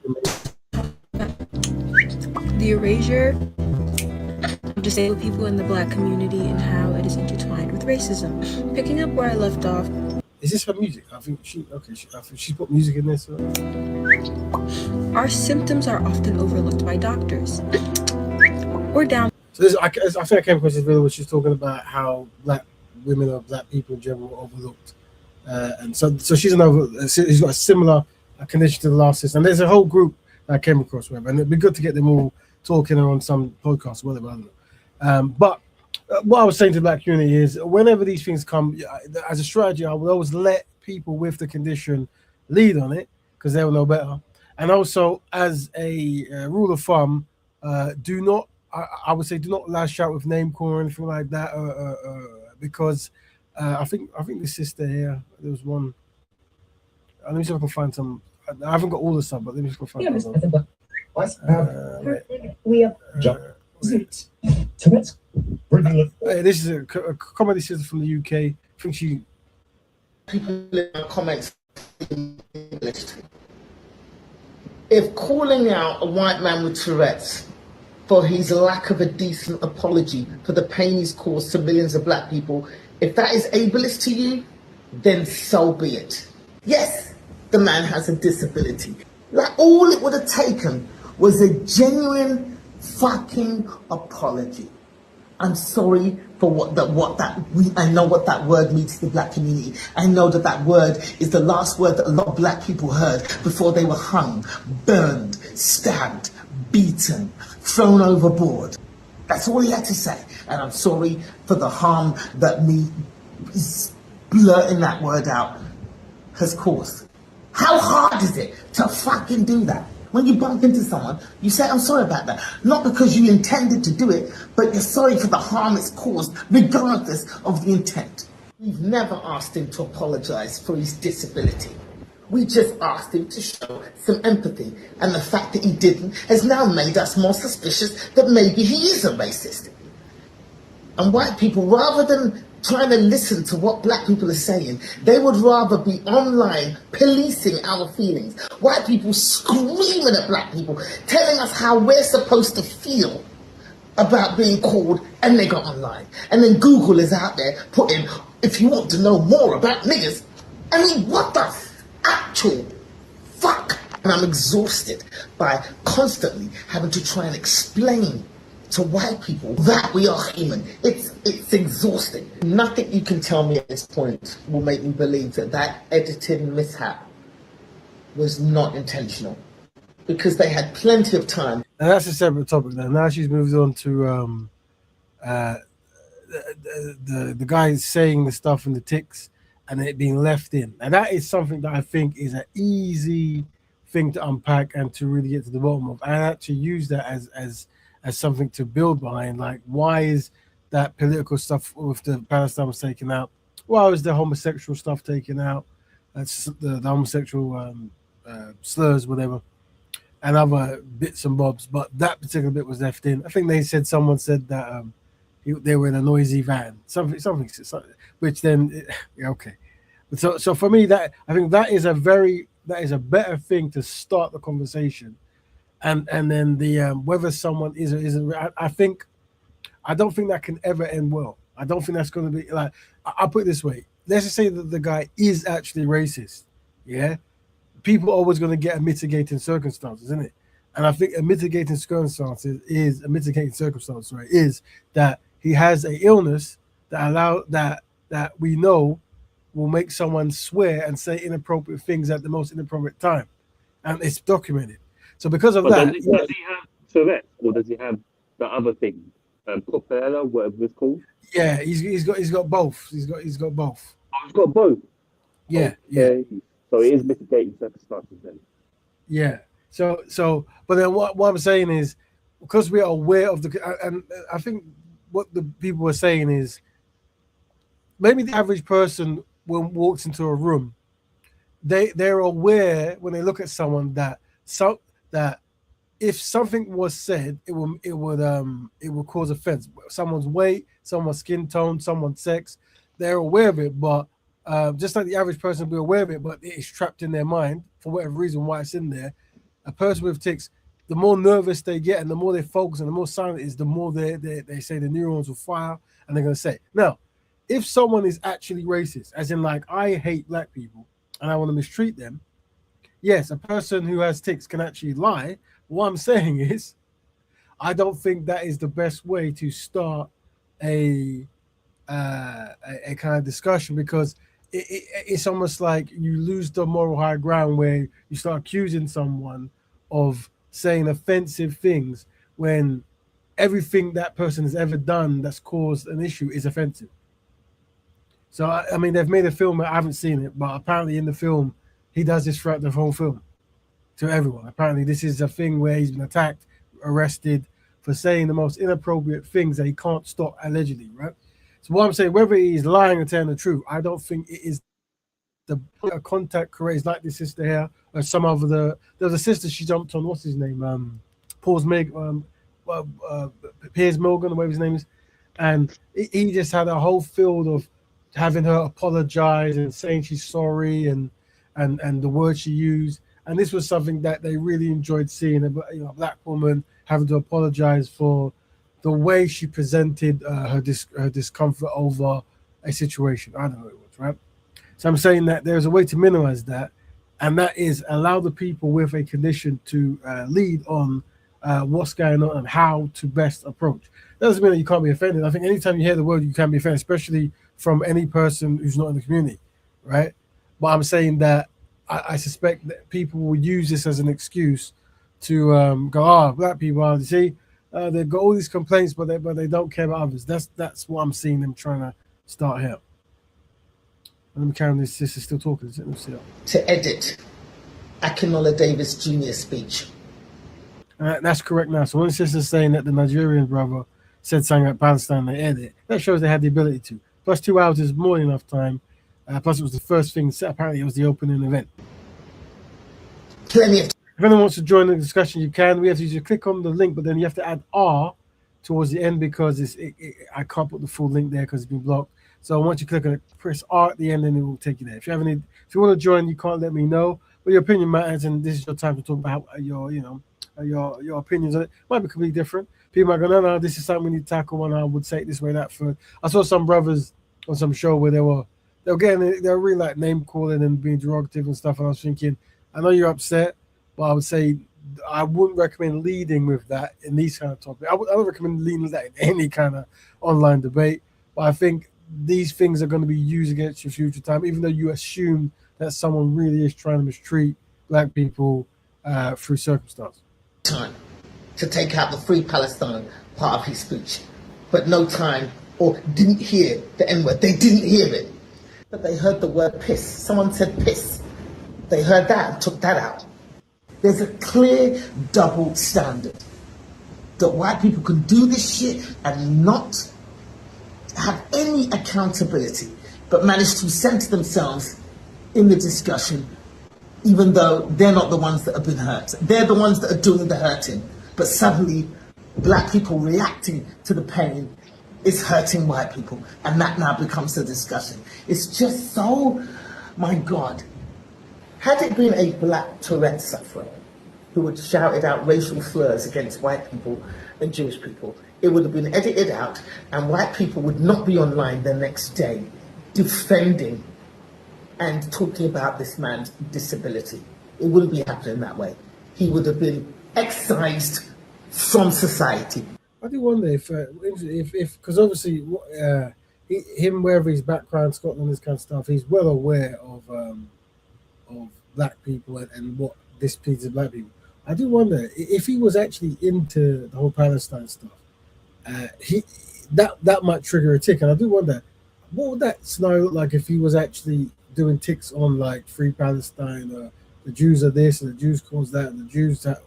S20: the erasure of disabled people in the Black community and how it is intertwined with racism. Picking up where I left off.
S1: Is this her music? I think she put music in this.
S20: Our symptoms are often overlooked by doctors. Or down.
S1: So this, I think I came across this video where she's talking about how Black women or Black people in general are overlooked. And so she's she's got a similar condition to the last sister. And there's a whole group I came across with, and it'd be good to get them all talking on some podcast or whatever. I don't know. But what I was saying to the Black community is, whenever these things come, as a strategy, I would always let people with the condition lead on it because they'll know better. And also, as a rule of thumb, do not lash out with name calling or anything like that, because I think this sister here, there was one. Let me see if I can find some. I haven't got all the stuff, but let me just go find some. This is a comedy sister from the UK. I think she.
S21: People in my comments. If calling out a white man with Tourette's for his lack of a decent apology for the pain he's caused to millions of Black people, if that is ableist to you, then so be it. Yes, the man has a disability. Like, all it would have taken was a genuine fucking apology. I'm sorry for I know what that word means to the Black community. I know that word is the last word that a lot of Black people heard before they were hung, burned, stabbed, beaten, thrown overboard. That's all he had to say. And I'm sorry for the harm that me blurting that word out has caused. How hard is it to fucking do that? When you bump into someone, you say, I'm sorry about that. Not because you intended to do it, but you're sorry for the harm it's caused, regardless of the intent. We've never asked him to apologize for his disability. We just asked him to show some empathy. And the fact that he didn't has now made us more suspicious that maybe he is a racist. And white people, rather than trying to listen to what black people are saying, they would rather be online policing our feelings. White people screaming at black people, telling us how we're supposed to feel about being called a nigger online. And then Google is out there putting, if you want to know more about niggers. I mean, what the actual fuck? And I'm exhausted by constantly having to try and explain to white people that we are human. It's exhausting. Nothing you can tell me at this point will make me believe that that editing mishap was not intentional, because they had plenty of time.
S1: And that's a separate topic now. Now she's moved on to the guy saying the stuff in the ticks and it being left in. And that is something that I think is an easy thing to unpack and to really get to the bottom of. And actually use that as something to build behind. Like, why is that political stuff with the Palestine was taken out? Why was the homosexual stuff taken out? That's the homosexual slurs, whatever, and other bits and bobs. But that particular bit was left in. I think they said, someone said that they were in a noisy van, something, which then, yeah, okay. So for me, that I think that is a better thing to start the conversation. And then the whether someone is or isn't, I don't think that can ever end well. I don't think that's going to be like. I'll put it this way: let's just say that the guy is actually racist. Yeah, people are always going to get a mitigating circumstances, isn't it? And I think a mitigating circumstance is that he has an illness that we know will make someone swear and say inappropriate things at the most inappropriate time, and it's documented. So because of that,
S17: does he have Tourette, or does he have the other thing, Coppella, whatever it's called?
S1: Yeah, he's got both. He's got both.
S17: Oh, he's got both.
S1: Yeah,
S17: okay. Yeah. So it is mitigating circumstances then.
S1: Yeah. So, but then what I'm saying is, because we are aware of and I think what the people were saying is, maybe the average person when walks into a room, they're aware when they look at someone that if something was said, it would cause offense. Someone's weight, someone's skin tone, someone's sex, they're aware of it. But just like the average person will be aware of it, but it's trapped in their mind for whatever reason why it's in there. A person with tics, the more nervous they get and the more they focus and the more silent it is, the more they say the neurons will fire and they're going to say. Now, if someone is actually racist, as in like, I hate black people and I want to mistreat them, yes, a person who has tics can actually lie. What I'm saying is, I don't think that is the best way to start a kind of discussion, because it's almost like you lose the moral high ground where you start accusing someone of saying offensive things when everything that person has ever done that's caused an issue is offensive. So, I mean, they've made a film, I haven't seen it, but apparently in the film, he does this throughout the whole film to everyone. Apparently this is a thing where he's been attacked, arrested for saying the most inappropriate things that he can't stop, allegedly, right? So what I'm saying, whether he's lying or telling the truth, I don't think it is the contact creators like this sister here or some of there was a sister, she jumped on, what's his name? Piers Morgan, or whatever his name is. And he just had a whole field of having her apologize and saying she's sorry and the words she used. And this was something that they really enjoyed seeing, a black woman having to apologize for the way she presented her discomfort over a situation. I don't know what it was, right? So I'm saying that there's a way to minimize that, and that is allow the people with a condition to lead on what's going on and how to best approach. That doesn't mean that you can't be offended. I think anytime you hear the word, you can be offended, especially from any person who's not in the community, right? But I'm saying that I suspect that people will use this as an excuse to go, black people, you see, they've got all these complaints, but they don't care about others. That's what I'm seeing them trying to start here. Let me carry on. This sister's still talking. Let me see that.
S21: To edit Akinola Davis Jr. speech.
S1: That's correct now. So one sister's saying that the Nigerian brother said something about Palestine, they edit. That shows they had the ability to. Plus 2 hours is more than enough time. Plus it was the first thing set. Apparently it was the opening event.
S21: Plenty of.
S1: If anyone wants to join the discussion, you can. We have to just click on the link, but then you have to add R towards the end because I can't put the full link there because it's been blocked. So once you click on it, press R at the end, and it will take you there. If you want to join, you can't let me know. But your opinion matters, and this is your time to talk about your your opinions on it. Might be completely different. People might go, no, this is something we need to tackle, and I would say it this way, that for. I saw some brothers on some show where they were really like name calling and being derogative and stuff, and I was thinking, I know you're upset, but I would say I wouldn't recommend leading with that in these kind of topics. I would recommend leading with that in any kind of online debate, but I think these things are going to be used against your future time, even though you assume that someone really is trying to mistreat black people through circumstance.
S21: Time to take out the Free Palestine part of his speech, but no time, or didn't hear the N-word. They didn't hear it, but they heard the word piss. Someone said piss. They heard that and took that out. There's a clear double standard that white people can do this shit and not have any accountability, but manage to center themselves in the discussion, even though they're not the ones that have been hurt. They're the ones that are doing the hurting. But suddenly, black people reacting to the pain is hurting white people. And that now becomes the discussion. It's just so, my God. Had it been a black Tourette sufferer who had shouted out racial slurs against white people and Jewish people, it would have been edited out, and white people would not be online the next day defending and talking about this man's disability. It wouldn't be happening that way. He would have been excised from society.
S1: I do wonder if because obviously him, wherever his background, Scotland, this kind of stuff, he's well aware of black people and what displeases black people. I do wonder if he was actually into the whole Palestine stuff. That might trigger a tick, and I do wonder what would that scenario look like if he was actually doing ticks on like Free Palestine, or the Jews are this and the Jews cause that, and the Jews have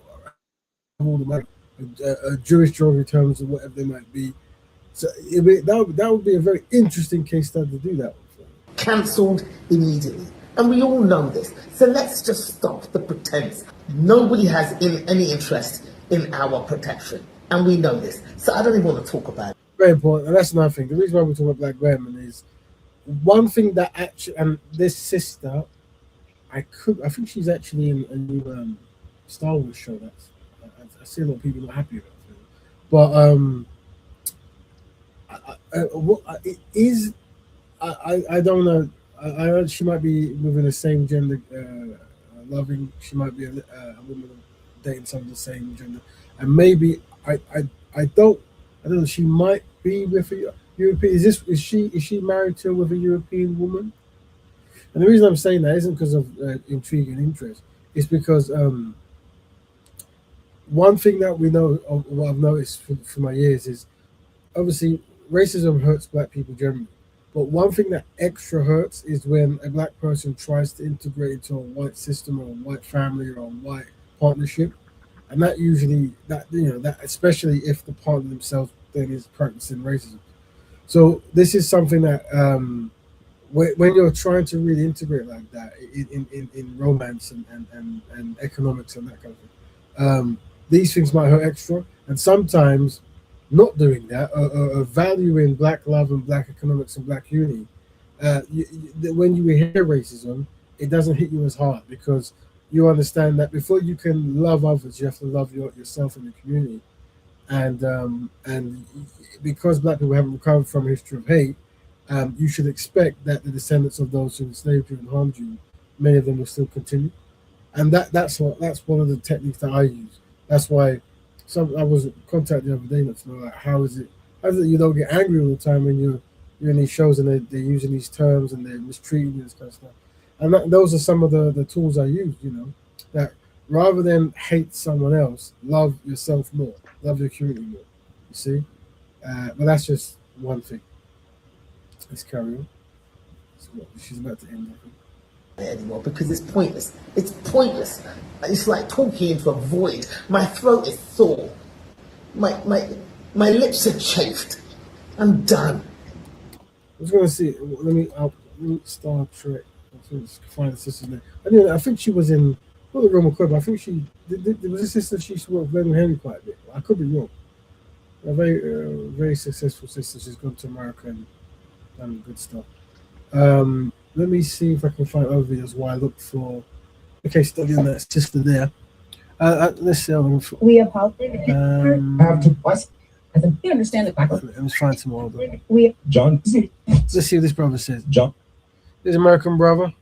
S1: all the money, Jewish derogatory terms or whatever they might be. So that would be a very interesting case study to do that with.
S21: Cancelled immediately, and we all know this. So let's just stop the pretense. Nobody has any interest in our protection. And we know this. So I don't even want to talk about it.
S1: Very important. And that's another thing. The reason why we talk about black women is one thing that actually, and this sister, I think she's actually in a new Star Wars show. That's I see a lot of people not happy about it. But I don't know. I heard she might be within the same gender loving. She might be a woman dating some of the same gender, and maybe. I don't know. She might be with a European. Is she married to with a European woman? And the reason I'm saying that isn't because of intrigue and interest. It's because one thing that we know, or what I've noticed for my years, is obviously racism hurts black people generally. But one thing that extra hurts is when a black person tries to integrate into a white system or a white family or a white partnership. And that usually, that especially if the partner themselves then is practicing racism. So this is something that when you're trying to really integrate like that in romance and economics and that kind of thing, these things might hurt extra. And sometimes not doing that, or valuing black love and black economics and black unity, when you hear racism, it doesn't hit you as hard because you understand that before you can love others, you have to love yourself and the community. And because black people haven't recovered from a history of hate, you should expect that the descendants of those who enslaved you and harmed you, many of them will still continue. And that's one of the techniques that I use. That's why I was contacted the other day to know like how is it you don't get angry all the time when you're in these shows and they're using these terms and they're mistreating you and this kind of stuff. And those are some of the tools I use, that rather than hate someone else, love yourself more, love your community more, you see? But that's just one thing. Let's carry on. She's about to end, I think.
S21: Anymore because it's pointless. It's pointless. It's like talking into a void. My throat is sore. My lips are chafed. I'm done.
S1: I was going to see. Let me Star Trek. Let's find the sister's name. I think she was in not the Roman Club. I think there was a sister she used to work with Henry quite a bit. I could be wrong. A very successful sister. She's gone to America and done good stuff. Let me see if I can find other videos while I look for the case study on that sister there. Let's see.
S4: We apologize. Have to us. We understand the fact.
S1: Let me find some more.
S4: We John.
S1: Let's see what this brother says. John. This American brother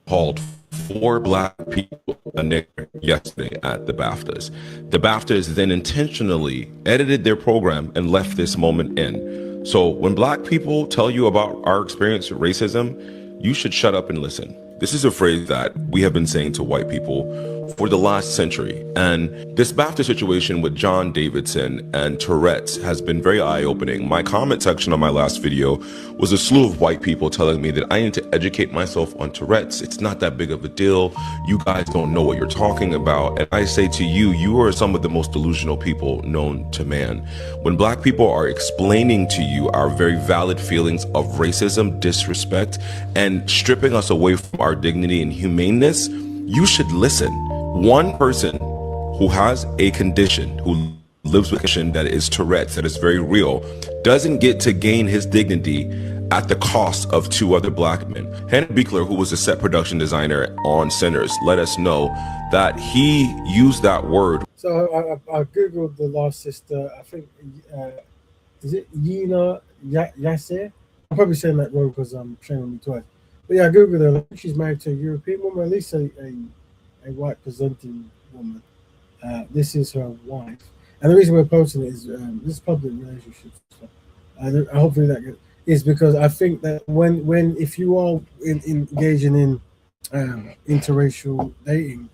S22: called 4 black people a nigger yesterday at the BAFTAs. The BAFTAs then intentionally edited their program and left this moment in. So when black people tell you about our experience with racism, you should shut up and listen. This is a phrase that we have been saying to white people for the last century. And this BAFTA situation with John Davidson and Tourette's has been very eye-opening. My comment section on my last video was a slew of white people telling me that I need to educate myself on Tourette's. It's not that big of a deal. You guys don't know what you're talking about. And I say to you, you are some of the most delusional people known to man. When black people are explaining to you our very valid feelings of racism, disrespect, and stripping us away from our dignity and humaneness, you should listen. One person who has a condition, who lives with a condition that is Tourette's, that is very real, doesn't get to gain his dignity at the cost of 2 other black men. Hannah Beekler, who was a set production designer on Sinners, let us know that he used that word.
S1: So I googled the last sister. I think is it Yina Yasser? I'm probably saying that wrong because I'm showing me twice. But yeah, I googled her. I think she's married to a European woman, at least a white presenting woman. This is her wife, and the reason we're posting it is this public relationships. Hopefully that is because I think that if you are engaging in interracial dating,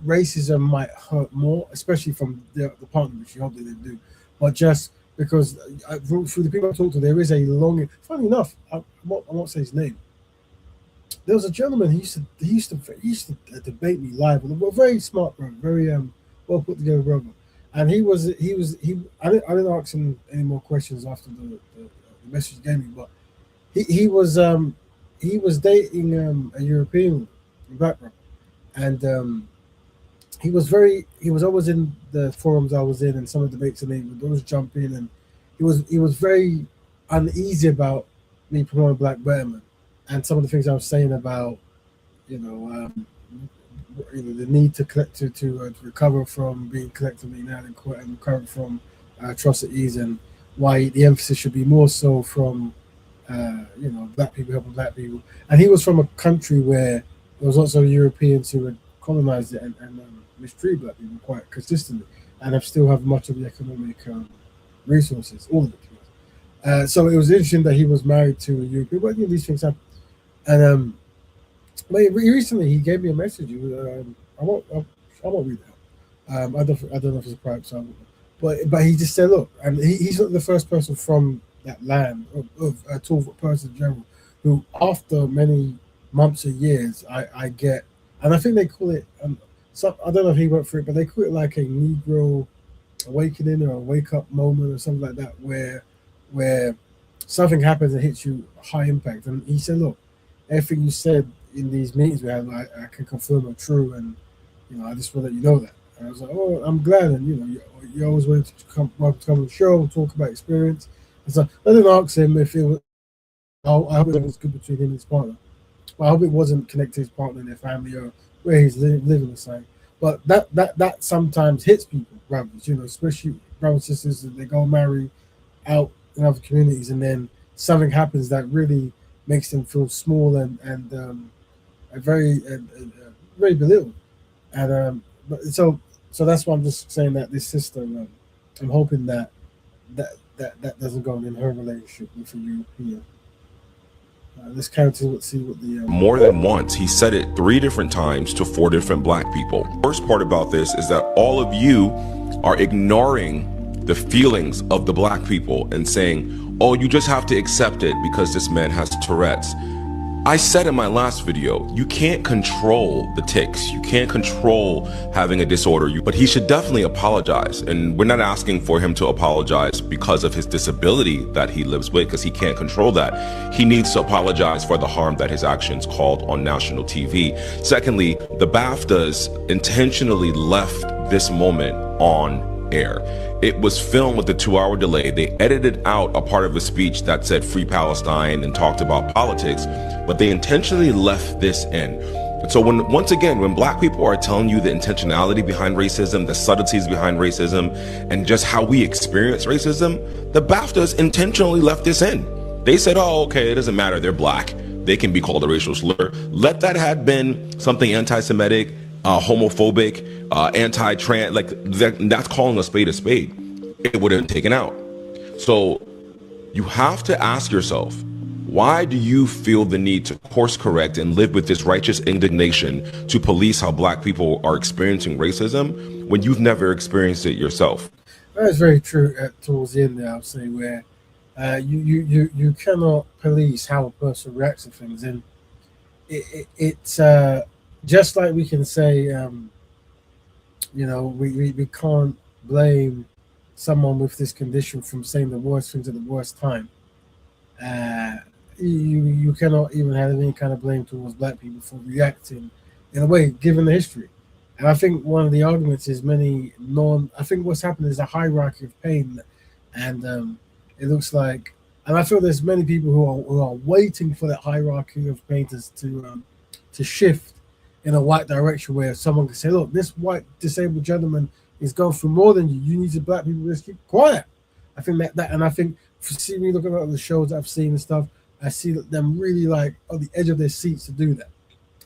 S1: racism might hurt more, especially from the partner, which you hope that they do. But just because through the people I talk to, there is a long. Funny enough, I won't say his name. There was a gentleman. He used to debate me live. A very smart brother, very well put together brother. And he I didn't ask him any more questions after the message he gave me, but he was dating a European black brother, and he was always in the forums I was in and some of the debates, and he would always jump in, and he was very uneasy about me promoting Black Betterment and some of the things I was saying about the need to recover from being collectively inadequate and recover from atrocities, and why the emphasis should be more so from black people helping black people. And he was from a country where there was also Europeans who had colonized it and mistreated black people quite consistently, and have still have much of the economic resources, all of it. So it was interesting that he was married to a European. But these things happen. And recently he gave me a message. I won't read that. I don't know if it's a private song, but he just said, look, and he's not the first person from that land of a tall person in general who, after many months or years, I get, and I think they call it. I don't know if he went through it, but they call it like a Negro awakening or a wake up moment or something like that, where something happens and hits you high impact. And he said, look, everything you said in these meetings we had, I can confirm are true, and I just want to let you know that. And I was like, oh, I'm glad, and you always wanted to come on the show and talk about experience. And so I didn't ask him if it was. I hope it was good between him and his partner. But I hope it wasn't connected to his partner and their family or where he's living the same. But that sometimes hits people, brothers, especially brothers and sisters, that they go marry out in other communities, and then something happens that really makes them feel small and very belittled. And so that's why I'm just saying that this sister, I'm hoping that doesn't go on in her relationship with a European. Let's see what the
S22: more than once, he said it 3 different times to 4 different black people. Worst part about this is that all of you are ignoring the feelings of the black people and saying, oh, you just have to accept it because this man has Tourette's. I said in my last video, you can't control the tics. You can't control having a disorder, but he should definitely apologize. And we're not asking for him to apologize because of his disability that he lives with, because he can't control that. He needs to apologize for the harm that his actions caused on national TV. Secondly, the BAFTAs intentionally left this moment on air. It was filmed with a 2-hour delay. They edited out a part of a speech that said Free Palestine and talked about politics, but they intentionally left this in. So once again, when black people are telling you the intentionality behind racism, the subtleties behind racism, and just how we experience racism, the BAFTAs intentionally left this in. They said, oh, okay, it doesn't matter, they're black. They can be called a racial slur. Let that have been something anti-Semitic, homophobic, anti-trans, like that's calling a spade. It would have been taken out. So you have to ask yourself, why do you feel the need to course correct and live with this righteous indignation to police how black people are experiencing racism when you've never experienced it yourself?
S1: That's very true towards the end there, I'll say, where you cannot police how a person reacts to things. And it's just like we can say, we can't blame someone with this condition from saying the worst things at the worst time. You cannot even have any kind of blame towards black people for reacting in a way, given the history. And I think one of the arguments is I think what's happened is a hierarchy of pain, and it looks like, and I feel there's many people who are waiting for that hierarchy of pain to shift in a white direction, where someone can say, look, this white disabled gentleman is going through more than you. You need to black people just keep quiet. I think that and I think, see me looking at the shows that I've seen and stuff, I see them really like on the edge of their seats to do that.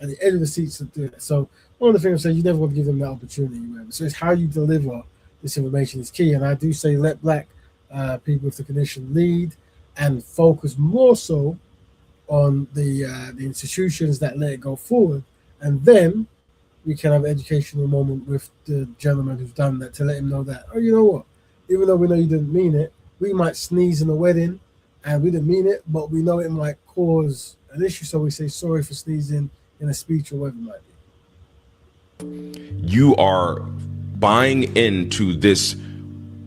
S1: At the edge of the seats to do that. So one of the things I say, you never want to give them that opportunity. Whatever. So it's how you deliver this information is key. And I do say let black people with the condition lead and focus more so on the institutions that let it go forward. And then we can have an educational moment with the gentleman who's done that to let him know that, oh, you know what? Even though we know you didn't mean it, we might sneeze in a wedding and we didn't mean it, but we know it might cause an issue. So we say sorry for sneezing in a speech or whatever it might be.
S22: You are buying into this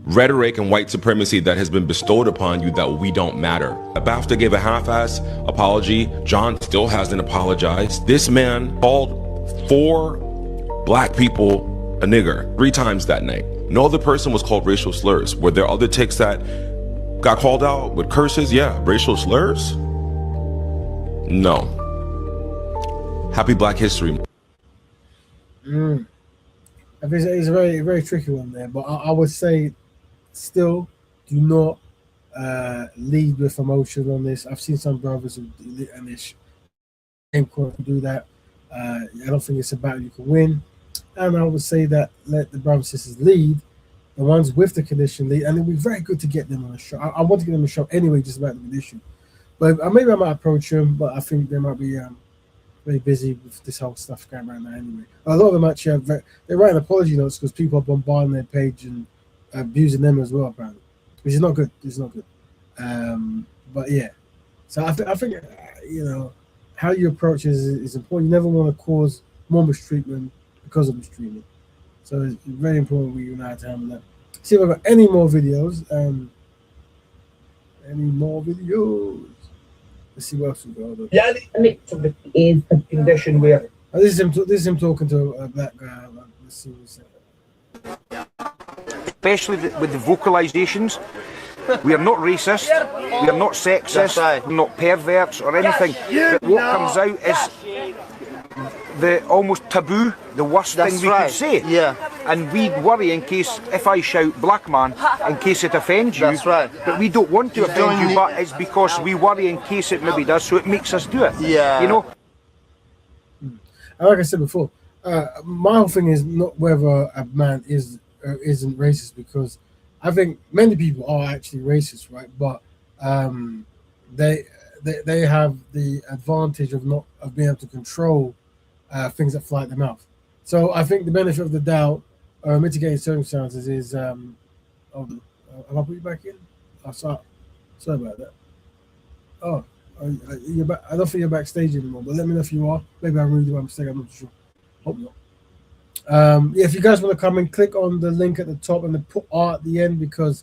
S22: rhetoric and white supremacy that has been bestowed upon you that we don't matter. BAFTA gave a half-ass apology. John still hasn't apologized. This man called 4 black people a nigger 3 times that night. No other person was called racial slurs. Were there other ticks that got called out with curses? Yeah. Racial slurs? No. Happy Black History.
S1: It's a very, very tricky one there, but I would say still do not lead with emotion on this. I've seen some brothers who do that. I don't think it's a battle you can win. And I would say that let the brothers and sisters lead, the ones with the condition lead, and it'd be very good to get them on a show. I want to get them on a show anyway, just about the condition. But maybe I might approach them, but I think they might be very busy with this whole stuff going around now anyway. A lot of them actually they're writing apology notes because people are bombarding their page and abusing them as well, apparently, which is not good. It's not good. But yeah, so I think how you approach is important. You never want to cause more mistreatment because of mistreatment. So it's very important we unite to handle that. See if I've got any more videos. Let's see what else we got.
S11: Yeah, is a condition where
S1: this is him talking to a black guy. Let's see what he said.
S7: Especially with the vocalisations. We are not racist, we are not sexist, we're not perverts or anything. But what comes out is the almost taboo, the worst thing we could say.
S8: Yeah.
S7: And we worry in case, if I shout black man, in case it offends you.
S8: That's right.
S7: But we don't want to offend you, but it's because we worry in case it maybe does, so it makes us do it.
S8: Yeah.
S7: You know?
S1: And like I said before, my whole thing is not whether a man is or isn't racist, because I think many people are actually racist, right? But they have the advantage of being able to control things that fly at their mouth. So I think the benefit of the doubt or mitigating circumstances is have I put you back in? Oh, sorry about that. Oh, you're back. I don't think you're backstage anymore, but let me know if you are. Maybe I ruined you by mistake. I'm not sure. Hope not. Yeah, if you guys want to come and click on the link at the top and then put R at the end, because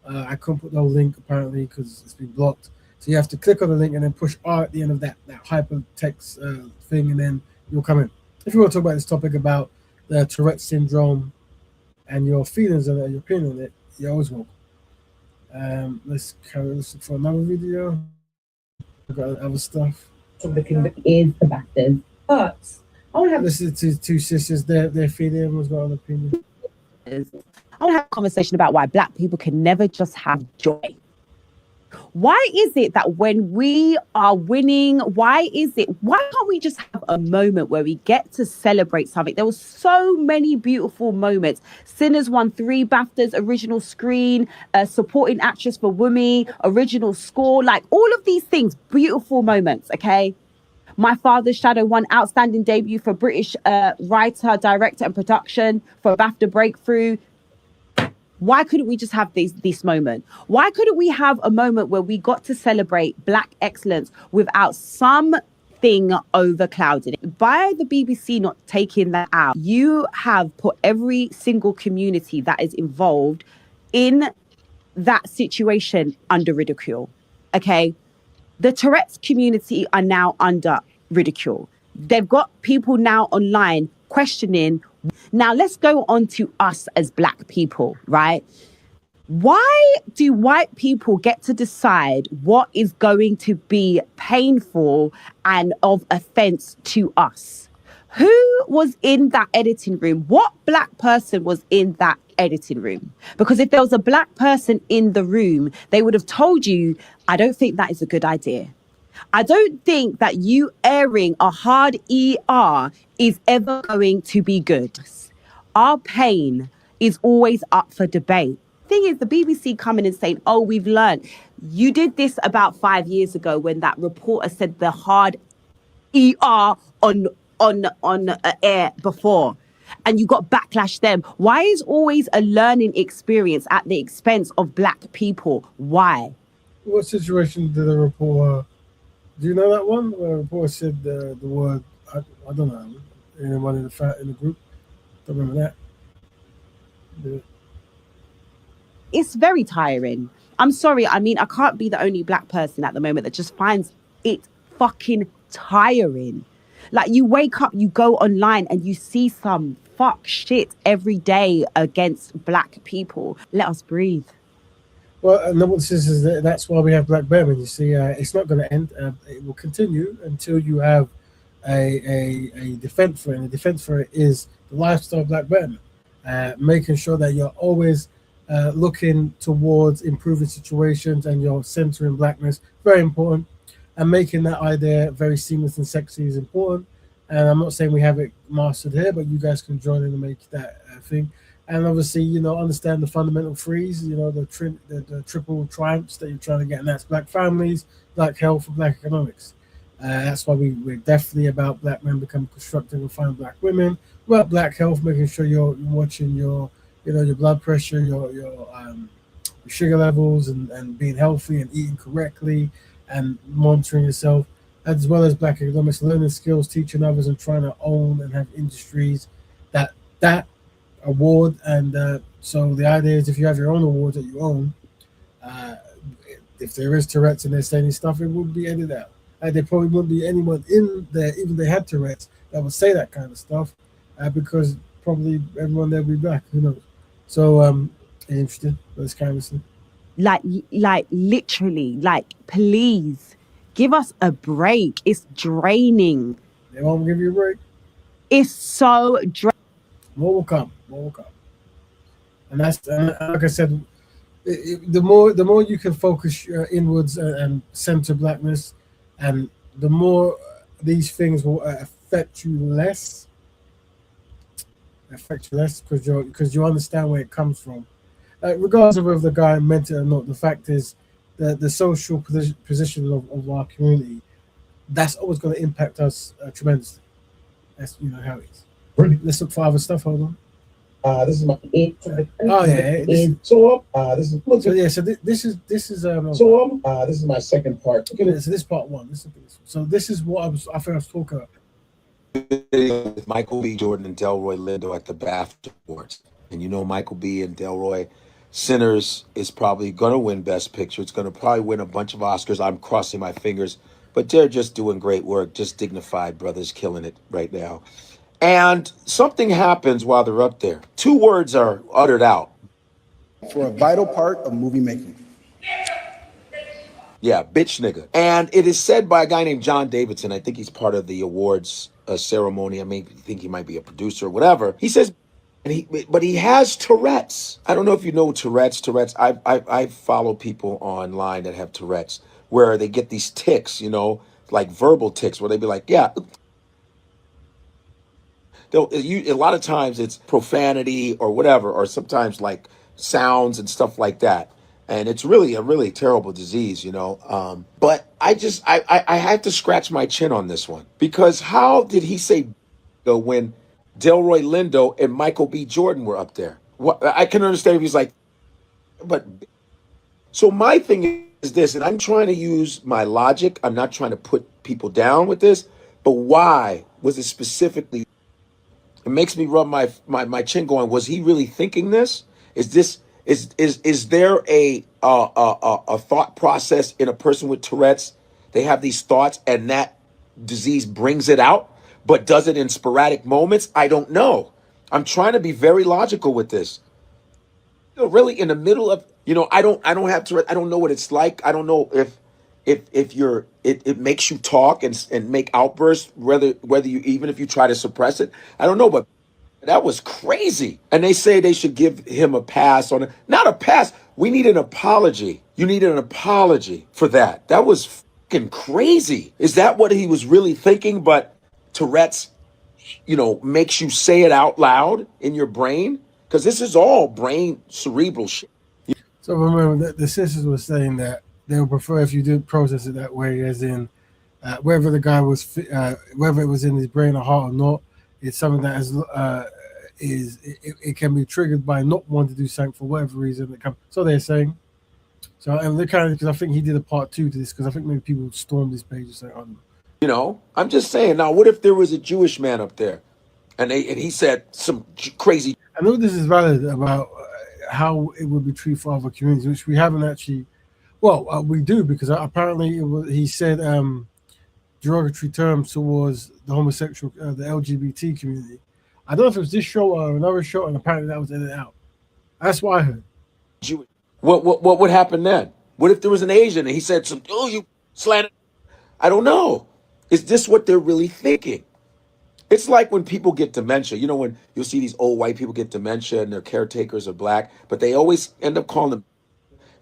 S1: I couldn't put no link apparently because it's been blocked. So you have to click on the link and then push R at the end of that hypertext thing, and then you'll come in. If you want to talk about this topic about the Tourette Syndrome, and your feelings on it, your opinion on it, you're always welcome. Let's look for another video. We've got other stuff.
S4: So the convict is the BAFTAs, but I want to have
S1: Listen to two sisters. Their feeling. Everyone's got an opinion.
S8: I want to have a conversation about why Black people can never just have joy. Why is it that when we are winning, why can't we just have a moment where we get to celebrate something? There were so many beautiful moments. Sinners won 3 BAFTAs, original screen, supporting actress for Wumi, original score, like all of these things, beautiful moments, okay? My Father's Shadow won outstanding debut for British writer, director and production for BAFTA Breakthrough. Why couldn't we just have this moment? Why couldn't we have a moment where we got to celebrate Black excellence without something overclouding it? By the BBC not taking that out, you have put every single community that is involved in that situation under ridicule, okay? The Tourette's community are now under ridicule. They've got people now online questioning. Now, let's go on to us as Black people, right? Why do white people get to decide what is going to be painful and of offense to us? Who was in that editing room? What Black person was in that editing room? Because if there was a Black person in the room, they would have told you, I don't think that is a good idea. I don't think that you airing a hard ER is ever going to be good. Our pain is always up for debate. Thing is, the BBC coming and saying, oh, we've learned. You did this about 5 years ago when that reporter said the hard ER on air before, and you got backlash then. Why is always a learning experience at the expense of Black people? Why?
S1: What situation did the reporter? Do you know that one? Where the reporter said the word, I don't know, anyone in the group? Don't remember that. Yeah.
S8: It's very tiring. I'm sorry. I mean, I can't be the only Black person at the moment that just finds it fucking tiring. Like, you wake up, you go online and you see some fuck shit every day against Black people. Let us breathe.
S1: Well, and what this is that's why we have Black Betterment. You see, it's not going to end. It will continue until you have a defense for it. And the defense for it is the lifestyle of Black Betterment, making sure that you're always looking towards improving situations and you're centering Blackness. Very important. And making that idea very seamless and sexy is important. And I'm not saying we have it mastered here, but you guys can join in and make that thing. And obviously, understand the fundamental threes, the triple triumphs that you're trying to get, and that's Black families, Black health, and Black economics. That's why we're definitely about Black men becoming constructive and find Black women. Well, Black health, making sure you're watching your blood pressure, your sugar levels, and being healthy and eating correctly and monitoring yourself, as well as Black economics, learning skills, teaching others, and trying to own and have industries that award. And so the idea is, if you have your own awards that you own, if there is Tourette's and they're saying stuff, it would be edited out. There probably wouldn't be anyone in there, even if they had Tourette's, that would say that kind of stuff, because probably everyone there would be Black. Who knows? So interesting. This kind of thing.
S8: Like literally, please give us a break. It's draining.
S1: They won't give you a break.
S8: It's so draining.
S1: More will come. And that's like I said, the more you can focus inwards and center Blackness, and the more these things will affect you less because you understand where it comes from. Regardless of whether the guy meant it or not, the fact is that the social position of our community, that's always going to impact us tremendously. That's how it is. Let's look for other stuff. Hold on.
S11: This is my.
S1: Oh yeah. This is my second part. Okay, so this part one. So this is what I think I was talking about.
S9: With Michael B. Jordan and Delroy Lindo at the BAFTA Awards. And Michael B. and Delroy, Sinners is probably going to win Best Picture. It's going to probably win a bunch of Oscars. I'm crossing my fingers. But they're just doing great work, just dignified brothers killing it right now. And something happens while they're up there. 2 words are uttered out.
S12: For a vital part of movie making.
S9: Yeah, bitch nigga. And it is said by a guy named John Davidson. I think he's part of the awards ceremony. I think he might be a producer or whatever. He says, but he has Tourette's. I don't know if you know Tourette's. I follow people online that have Tourette's, where they get these tics, you know, like verbal tics, where they be like, yeah. A lot of times it's profanity or whatever, or sometimes like sounds and stuff like that. And it's really a really terrible disease, you know. But I had to scratch my chin on this one, because how did he say when Delroy Lindo and Michael B. Jordan were up there? What, I can understand if he's like, but so my thing is this, and I'm trying to use my logic. I'm not trying to put people down with this, but why was it specifically? It makes me rub my chin, going, was he really thinking this? Is there a thought process in a person with Tourette's? They have these thoughts and that disease brings it out, but does it in sporadic moments? I don't know. I'm trying to be very logical with this. You know, really in the middle of, you know, I don't have Tourette's. I don't know what it's like. I don't know if it makes you talk and make outbursts, whether you, even if you try to suppress it. I don't know, but that was crazy. And they say they should give him a pass on it. Not a pass. We need an apology. You need an apology for that. That was fucking crazy. Is that what he was really thinking? But Tourette's, you know, makes you say it out loud in your brain? Because this is all brain cerebral shit.
S1: So remember that the sisters were saying that they would prefer if you did process it that way, as in whether the guy was, whether it was in his brain or heart or not, it's something that it can be triggered by not wanting to do something for whatever reason. So they're saying. So and they kind of, because I think he did a part 2 to this, because I think maybe people stormed this page or something.
S9: You know, I'm just saying. Now, what if there was a Jewish man up there, and he said some crazy?
S1: I know this is valid about how it would be treated for other communities, which we haven't actually. Well, we do, because apparently he said derogatory terms towards the homosexual, the LGBT community. I don't know if it was this show or another show, and apparently that was edited out. That's what I heard.
S9: What would happen then? What if there was an Asian and he said some, oh, you slanted? I don't know. Is this what they're really thinking? It's like when people get dementia. You know, when you'll see these old white people get dementia and their caretakers are black, but they always end up calling them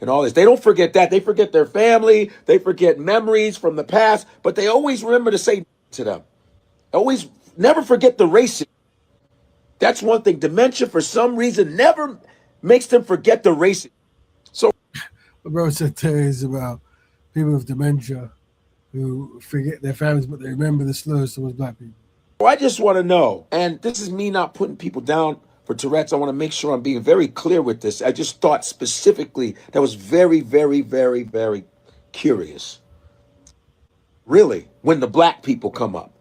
S9: and all this. They don't forget that. They forget their family. They forget memories from the past, but they always remember to say to them. Always never forget the racism. That's one thing. Dementia, for some reason, never makes them forget the racism. So,
S1: what bro said today is about people with dementia who forget their families, but they remember the slurs towards black people.
S9: I just want to know, and this is me not putting people down for Tourette's. I want to make sure I'm being very clear with this. I just thought specifically that was very, very, very, very curious. Really, when the black people come up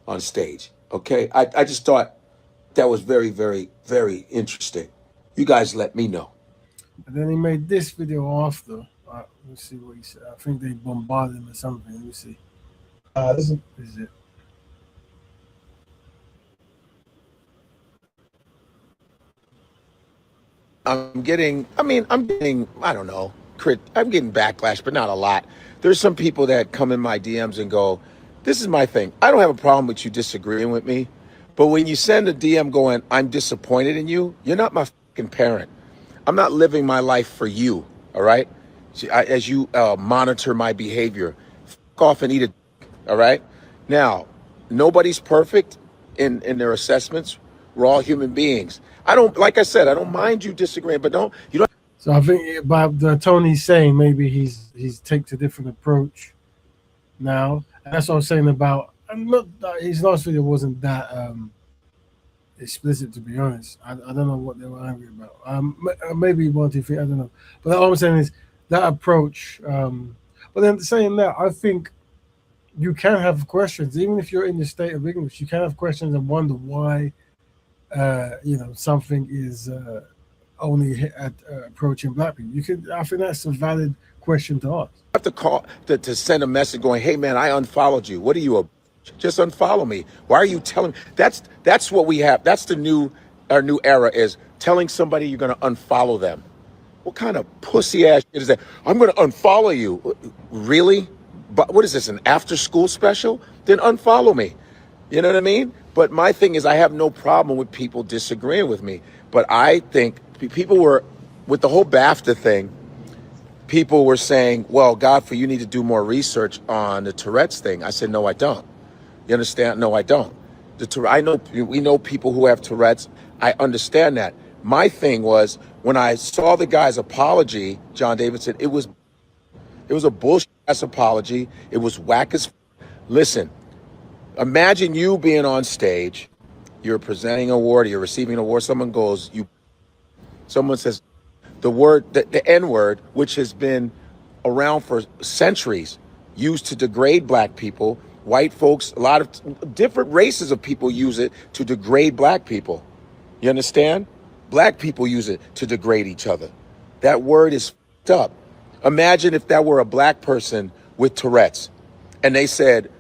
S9: on stage, okay? I just thought that was very, very, very interesting. You guys let me know.
S1: And then he made this video after. Let's see what he said. I think they bombarded him or something. Let me see. This is it.
S9: I'm getting, I don't know, I'm getting backlash, but not a lot. There's some people that come in my DMs and go, this is my thing. I don't have a problem with you disagreeing with me, but when you send a DM going, I'm disappointed in you, you're not my fucking parent. I'm not living my life for you, all right? As you monitor my behavior, fuck off and eat it, all right? Now, nobody's perfect in their assessments. We're all human beings. Like I said, I don't mind you disagreeing, but you don't.
S1: So I think by the tone he's saying, maybe he's takes a different approach now. And that's what I'm saying about. His last video wasn't that explicit, to be honest. I don't know what they were angry about. Maybe 1, 2, 3. I don't know. But all I'm saying is that approach. But then saying that, I think you can have questions, even if you're in the state of ignorance. You can have questions and wonder why. Something is only approaching black people. I think that's a valid question to ask.
S9: Have to call to send a message going, hey man, I unfollowed you. What are you, a Just unfollow me. Why are you telling me? That's what we have. That's our new era is telling somebody you're going to unfollow them. What kind of pussy ass shit is that? I'm going to unfollow you. Really? But what is this, an after school special? Then unfollow me. You know what I mean? But my thing is, I have no problem with people disagreeing with me. But I think people were, with the whole BAFTA thing, people were saying, well, Godfrey, you need to do more research on the Tourette's thing. I said, no, I don't. You understand? No, I don't. We know people who have Tourette's. I understand that. My thing was, when I saw the guy's apology, John Davidson, it was a bullshit ass apology. It was whack as. Listen, imagine you being on stage, you're presenting an award, you're receiving an award. Someone says the N word, which has been around for centuries, used to degrade black people. White folks, a lot of different races of people use it to degrade black people. You understand? Black people use it to degrade each other. That word is fucked up. Imagine if that were a black person with Tourette's and they said,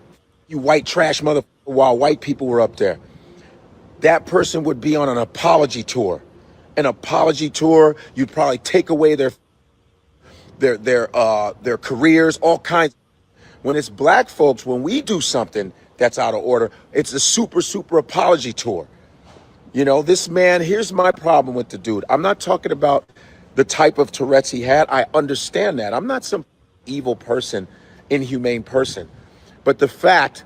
S9: you white trash motherfucker, while white people were up there. That person would be on an apology tour. An apology tour, you'd probably take away their careers, all kinds. When it's black folks, when we do something that's out of order, it's a super apology tour. You know, this man, here's my problem with the dude. I'm not talking about the type of Tourette's he had. I understand that. I'm not some evil person, inhumane person. But the fact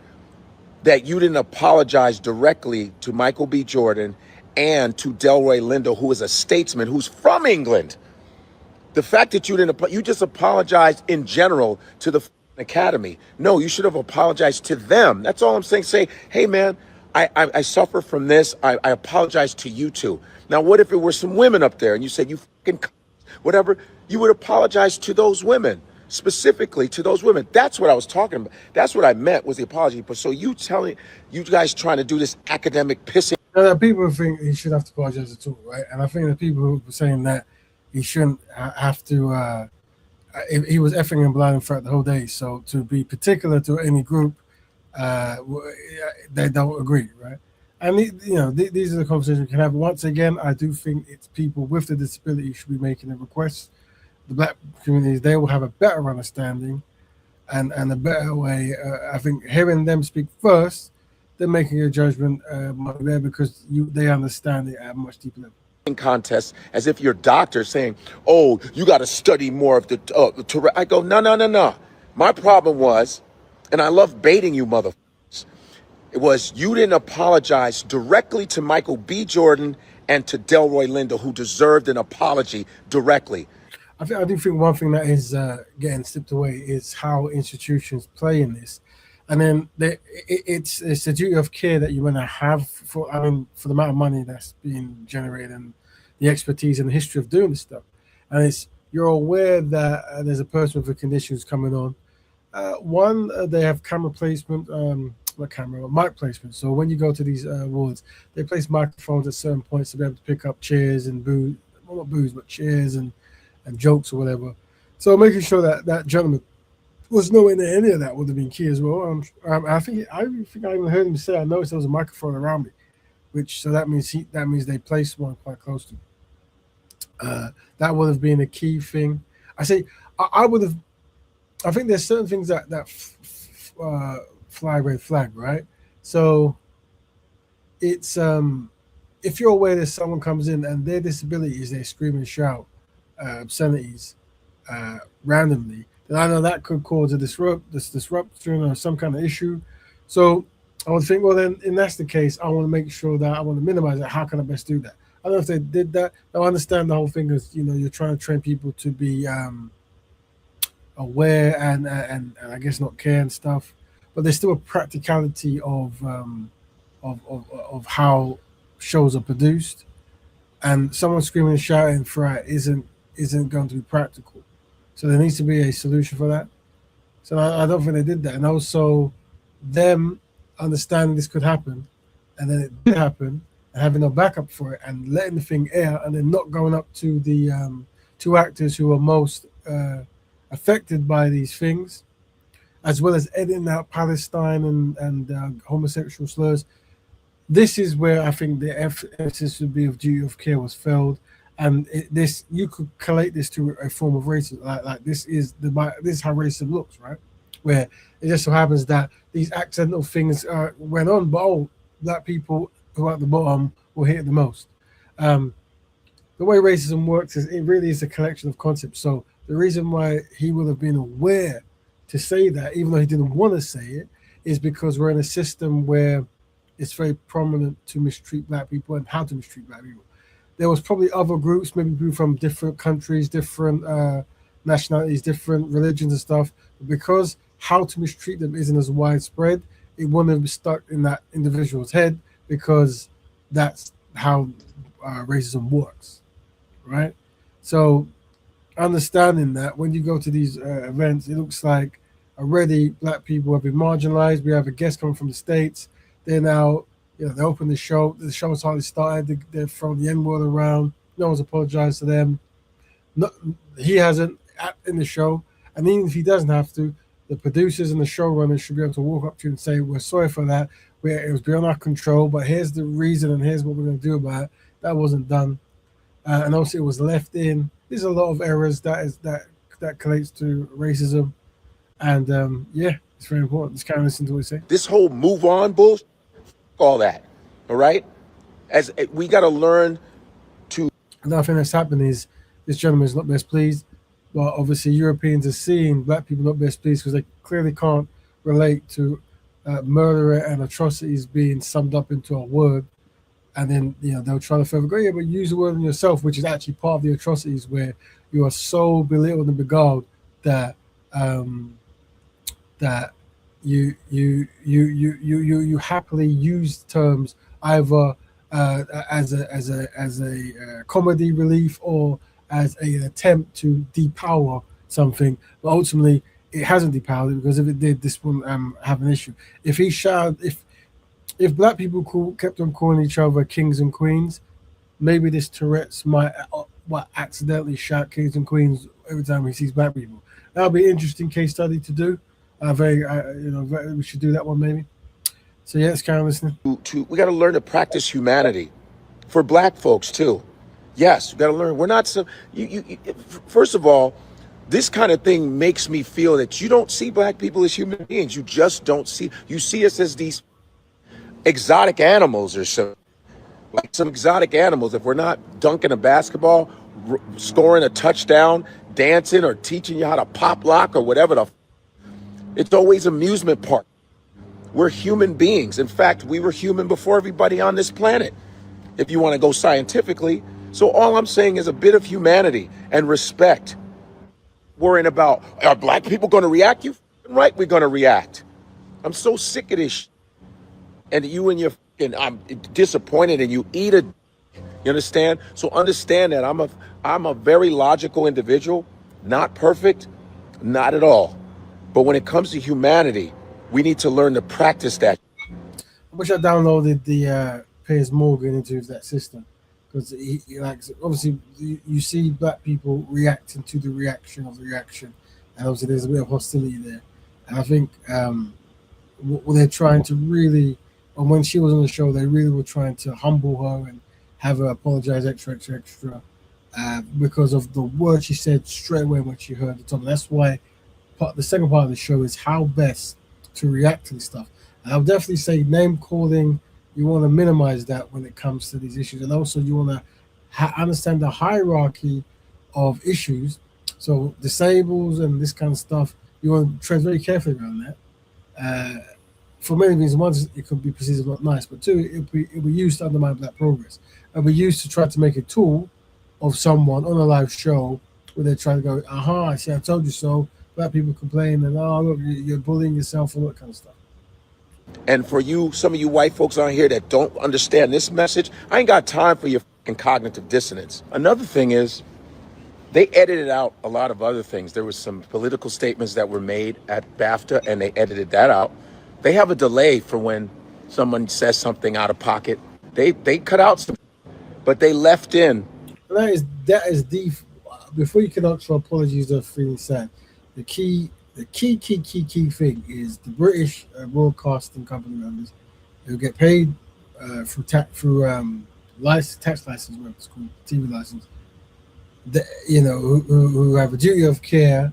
S9: that you didn't apologize directly to Michael B. Jordan and to Delroy Lindo, who is a statesman, who's from England. The fact that you just apologized in general to the Academy. No, you should have apologized to them. That's all I'm saying. Say, hey man, I suffer from this. I apologize to you too. Now, what if it were some women up there and you said, you fucking whatever, you would apologize to those women, specifically to those women. That's what I was talking about. That's what I meant was the apology. But so you guys trying to do this academic pissing.
S1: People think he should have to apologize at all, right? And I think the people who were saying that he shouldn't have to, he was effing and blinding throughout the whole day. So to be particular to any group, they don't agree, right? And these are the conversations we can have. Once again, I do think it's people with the disability should be making a request. The black communities, they will have a better understanding and a better way. I think hearing them speak first, they're making a judgment there because they understand it at a much deeper level.
S9: Contest as if you're doctor saying, oh, you got to study more of the Tourette. I go, no. My problem was, and I love baiting you motherfuckers, it was you didn't apologize directly to Michael B. Jordan and to Delroy Lindo, who deserved an apology directly.
S1: I do think one thing that is getting slipped away is how institutions play in this. And then it's a duty of care that you want to have for the amount of money that's being generated and the expertise and the history of doing this stuff. And you're aware that there's a person with a condition who's coming on. They have camera placement, mic placement. So when you go to these awards, they place microphones at certain points to be able to pick up chairs and chairs and jokes or whatever. So making sure that gentleman was nowhere near any of that would have been key as well. I think I even heard him say, I noticed there was a microphone around me, so that means they placed one quite close to me. That would have been a key thing. I think there's certain things that fly red flag, right? So it's if you're aware that someone comes in and their disability is they scream and shout obscenities randomly, then I know that could cause a disruption or some kind of issue. So I would think, well, then, if that's the case, I want to make sure that I want to minimize it. How can I best do that? I don't know if they did that. I understand the whole thing is, you're trying to train people to be aware and I guess not care and stuff, but there's still a practicality of how shows are produced, and someone screaming and shouting throughout isn't going to be practical. So there needs to be a solution for that. So I don't think they did that, and also them understanding this could happen, and then it did happen, and having no backup for it, and letting the thing air, and then not going up to the two actors who are most affected by these things, as well as editing out Palestine and homosexual slurs. This is where I think the emphasis would be of duty of care was failed, and this you could collate this to a form of racism. Like this is how racism looks, right? Where it just so happens that these accidental things went on, but black people who are at the bottom will hit it the most. The way racism works is it really is a collection of concepts. So the reason why he would have been aware to say that, even though he didn't want to say it, is because we're in a system where it's very prominent to mistreat black people and how to mistreat black people. There was probably other groups, maybe people from different countries, different nationalities, different religions and stuff. But because how to mistreat them isn't as widespread, it wouldn't have stuck in that individual's head because that's how racism works, right? So understanding that when you go to these events, it looks like already black people have been marginalized. We have a guest coming from the States. They're now, they open the show. The show has hardly started. They're throwing the N-word around. No one's apologized to them. No, he hasn't in the show. And even if he doesn't have to, the producers and the showrunners should be able to walk up to you and say, we're sorry for that. It was beyond our control, but here's the reason and here's what we're going to do about it. That wasn't done. And also it was left in. There's a lot of errors that collates to racism. And it's very important. Just kind of listen to what he said.
S9: This whole move on bullshit, all that, all right? As we got to learn to.
S1: Another thing that's happened is this gentleman is not best pleased, but obviously Europeans are seeing black people not best pleased because they clearly can't relate to murder and atrocities being summed up into a word. And then they'll try to further go, yeah, but use the word on yourself, which is actually part of the atrocities where you are so belittled and beguiled that that you happily use terms either as a comedy relief or as an attempt to depower something, but ultimately it hasn't depowered it, because if it did, this wouldn't have an issue. If he shouted, if black people kept on calling each other kings and queens, maybe this Tourette's might accidentally shout kings and queens every time he sees black people. That would be an interesting case study to do. We should do that one maybe. So yeah, it's kind of listening.
S9: We got to learn to practice humanity for black folks too. Yes, we got to learn. We're not so. First of all, this kind of thing makes me feel that you don't see black people as human beings. You just don't see. You see us as these exotic animals or so, like some exotic animals. If we're not dunking a basketball, scoring a touchdown, dancing, or teaching you how to pop lock or whatever it's always amusement park. We're human beings. In fact, we were human before everybody on this planet, if you want to go scientifically. So all I'm saying is a bit of humanity and respect. Worrying about, are black people going to react? You right, we're going to react. I'm so sick of this. And you and your I'm disappointed and you eat it. You understand? So understand that I'm a very logical individual, not perfect, not at all. But when it comes to humanity, we need to learn to practice that.
S1: I wish I downloaded the Piers Morgan into that system, because obviously you see black people reacting to the reaction of the reaction, and obviously there's a bit of hostility there. And I think what they're trying to really, and when she was on the show, they really were trying to humble her and have her apologize extra because of the word she said straight away when she heard the topic. That's why the second part of the show is how best to react to this stuff. And I'll definitely say name calling, you want to minimize that when it comes to these issues. And also you want to understand the hierarchy of issues. So disables and this kind of stuff, you want to tread very carefully around that. For many reasons. One, it could be perceived as not nice, but two, it'll be used to undermine black progress. And be used to try to make a tool of someone on a live show where they're trying to go, I see, I told you so. Black people complain and, oh, look, you're bullying yourself and all that kind of stuff.
S9: And for you, some of you white folks on here that don't understand this message, I ain't got time for your fucking cognitive dissonance. Another thing is, they edited out a lot of other things. There was some political statements that were made at BAFTA, and they edited that out. They have a delay for when someone says something out of pocket. They cut out some, but they left in.
S1: That is the, before you can ask for apologies or feeling sad, the key the key thing is the British broadcasting company members who get paid through tax license, whatever it's called, TV license. Who have a duty of care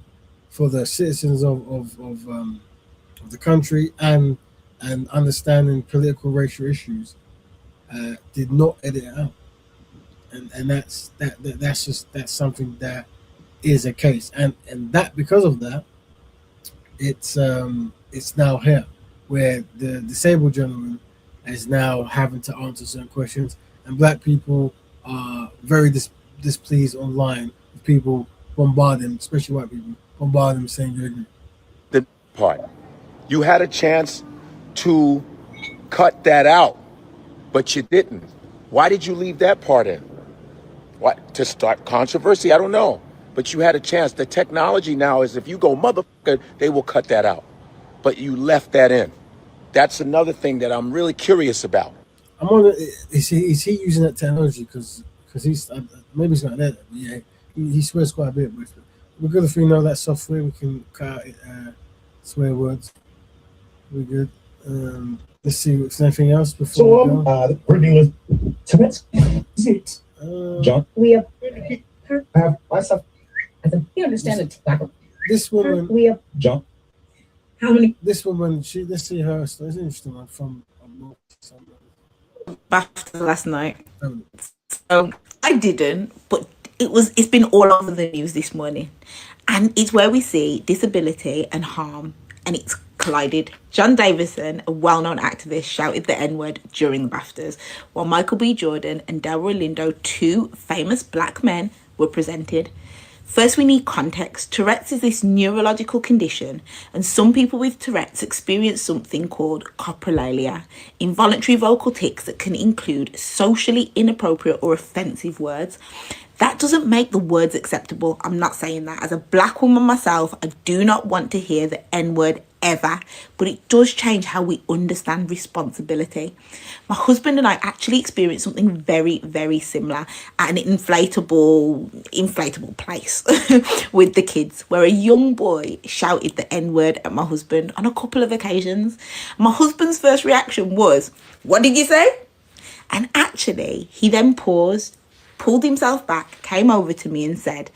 S1: for the citizens of the country and understanding political racial issues, did not edit it out, and that's something that is a case, and that because of that, it's now here where the disabled gentleman is now having to answer certain questions, and black people are very displeased online with people bombarding, especially white people, bombarding saying you're ignorant.
S9: The part. You had a chance to cut that out, but you didn't. Why did you leave that part in? What, to start controversy? I don't know. But you had a chance. The technology now is if you go motherfucker, they will cut that out. But you left that in. That's another thing that I'm really curious about.
S1: I'm wondering, is he using that technology because he's maybe he's not that. Yeah, he swears quite a bit. But we're good if we know that software. We can cut out swear words. We're good. Let's see. Is there anything else before we go?
S11: We're dealing with Tourette's. John, we have myself. I think you understand it.
S1: This woman,
S11: we have John. How many?
S1: This woman, let's see her. It's an interesting one from
S5: BAFTA last night. So I didn't, but it's been all over the news this morning, and it's where we see disability and harm, and it's collided. John Davison, a well-known activist, shouted the N-word during the BAFTAs, while Michael B. Jordan and Delroy Lindo, two famous black men, were presented. First, we need context. Tourette's is this neurological condition, and some people with Tourette's experience something called coprolalia, involuntary vocal tics that can include socially inappropriate or offensive words. That doesn't make the words acceptable. I'm not saying that. As a black woman myself, I do not want to hear the N-word ever, but it does change how we understand responsibility. My husband and I actually experienced something very, very similar at an inflatable place with the kids, where a young boy shouted the N-word at my husband on a couple of occasions. My husband's first reaction was, "What did you say?" And actually, he then paused, pulled himself back, came over to me and said,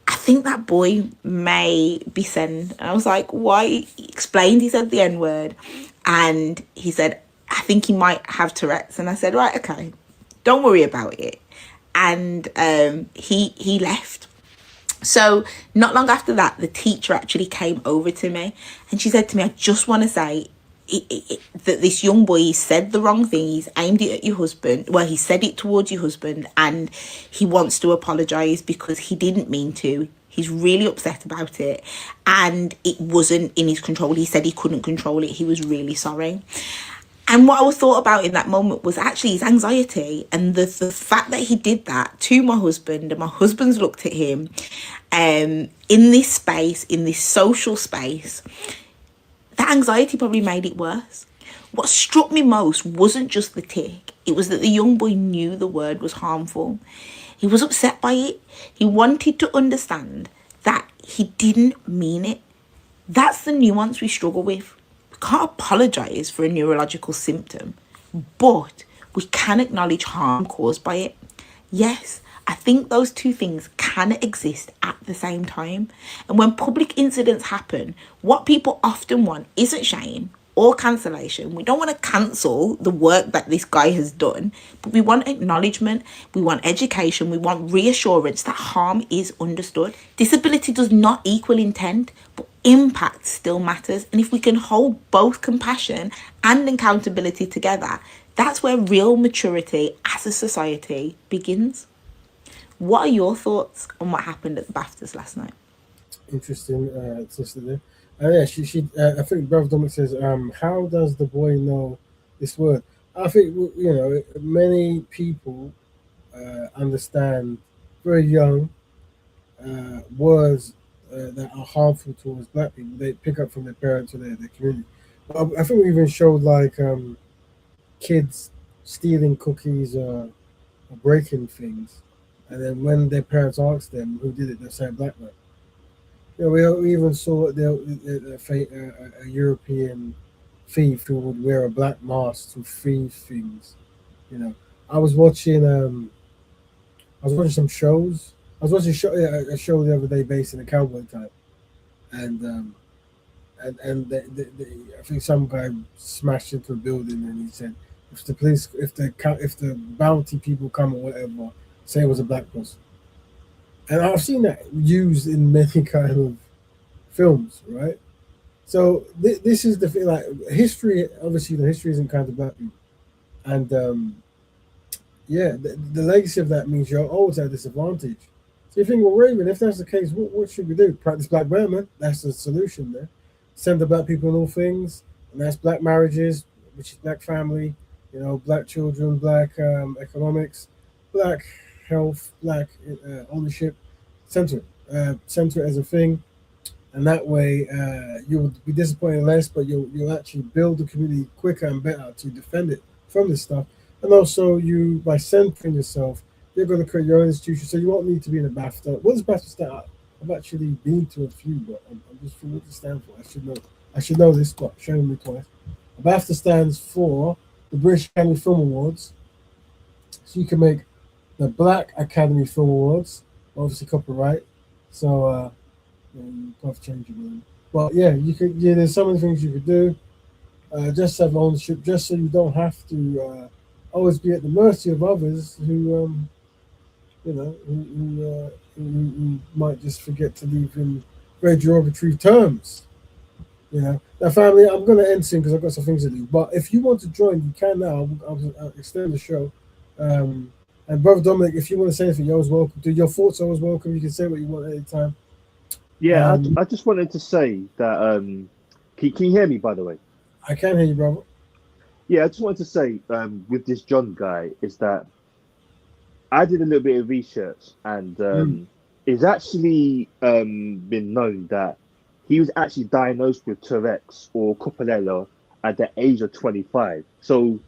S5: "I think that boy may be send." And I was like, why? He explained, he said the N-word, and he said, "I think he might have Tourette's." And I said, right, okay, don't worry about it. And he left. So not long after that, the teacher actually came over to me and she said to me, "I just want to say that this young boy, he said the wrong thing. He's aimed it at your husband. Well, he said it towards your husband, and he wants to apologise because he didn't mean to. He's really upset about it, and it wasn't in his control. He said he couldn't control it. He was really sorry." And what I thought about in that moment was actually his anxiety and the fact that he did that to my husband, and my husband's looked at him in this space, in this social space. That anxiety probably made it worse. What struck me most wasn't just the tic. It was that the young boy knew the word was harmful. He was upset by it. He wanted to understand that he didn't mean it. That's the nuance we struggle with. We can't apologise for a neurological symptom, but we can acknowledge harm caused by it. Yes, I think those two things can exist at the same time. And when public incidents happen, what people often want isn't shame or cancellation. We don't want to cancel the work that this guy has done, but we want acknowledgement, we want education, we want reassurance that harm is understood. Disability does not equal intent, but impact still matters. And if we can hold both compassion and accountability together, that's where real maturity as a society begins. What are your thoughts on what happened at the BAFTAs last night?
S1: Interesting, sister there. Yeah, I think Brother Dominic says, how does the boy know this word? I think, many people understand very young words that are harmful towards black people. They pick up from their parents or their community. But I think we even showed kids stealing cookies or breaking things. And then when their parents ask them who did it, they'll say black man. we even saw a European thief who would wear a black mask to thieve things. I was watching some shows. I was watching a show the other day based in a cowboy type, and I think some guy smashed into a building and he said, if the bounty people come or whatever, say it was a black person. And I've seen that used in many kind of films, right? So this is the thing. Like history, obviously, the history isn't kind of black people, and the legacy of that means you're always at a disadvantage. So you think, well, Raven, if that's the case, what should we do? Practice black Betterment. That's the solution there. Send the black people in all things, and that's black marriages, which is black family, black children, black economics, black health, black ownership. Center it as a thing, and that way you'll be disappointed less, but you'll actually build the community quicker and better to defend it from this stuff. And also, by centering yourself, you're going to create your own institution, so you won't need to be in a BAFTA. What does BAFTA stand for? I've actually been to a few, but I'm just forgetting what it stands for. I should know this, but showing me twice. BAFTA stands for the British Academy Film Awards. So you can make the Black Academy Film Awards, obviously copyright. So you have to change it. But yeah, you could. Yeah, there's so many things you could do. Just have ownership, just so you don't have to always be at the mercy of others who who might just forget to leave in very derogatory terms. Now, family, I'm going to end soon because I've got some things to do. But if you want to join, you can now. I'll extend the show. And Brother Dominic, if you want to say anything, you're always welcome to. Your thoughts are always welcome. You can say what you want at any time.
S17: Yeah, I just wanted to say that. Can you hear me, by the way?
S1: I can hear you, brother.
S17: Yeah, I just wanted to say with this John guy is that I did a little bit of research, and it's actually been known that he was actually diagnosed with Tourette's or Coppolella at the age of 25. So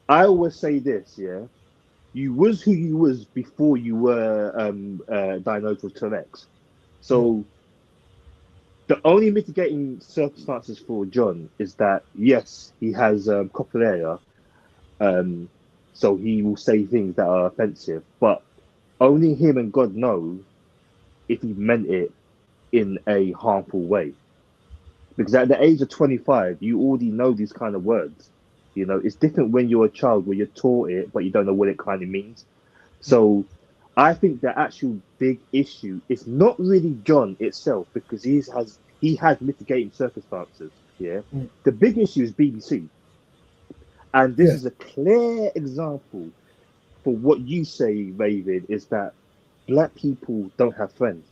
S17: I always say this, you was who you was before you were diagnosed with Tourette's. So the only mitigating circumstances for John is that, yes, he has Coppolella, so he will say things that are offensive, but only him and God know if he meant it in a harmful way. Because at the age of 25, you already know these kind of words. It's different when you're a child where you're taught it, but you don't know what it kind of means. So I think the actual big issue is not really John itself, because he has mitigating circumstances. The big issue is BBC. And this is a clear example for what you say, Raven, is that black people don't have friends.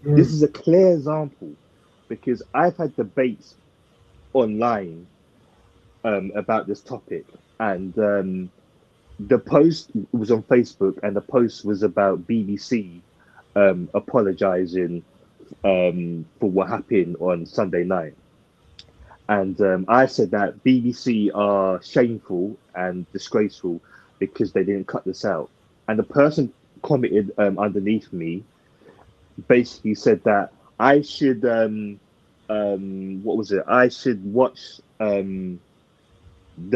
S17: This is a clear example, because I've had debates online about this topic, and the post was on Facebook, and the post was about BBC apologizing for what happened on Sunday night. And I said that BBC are shameful and disgraceful because they didn't cut this out. And the person commented underneath me basically said that I should I should watch the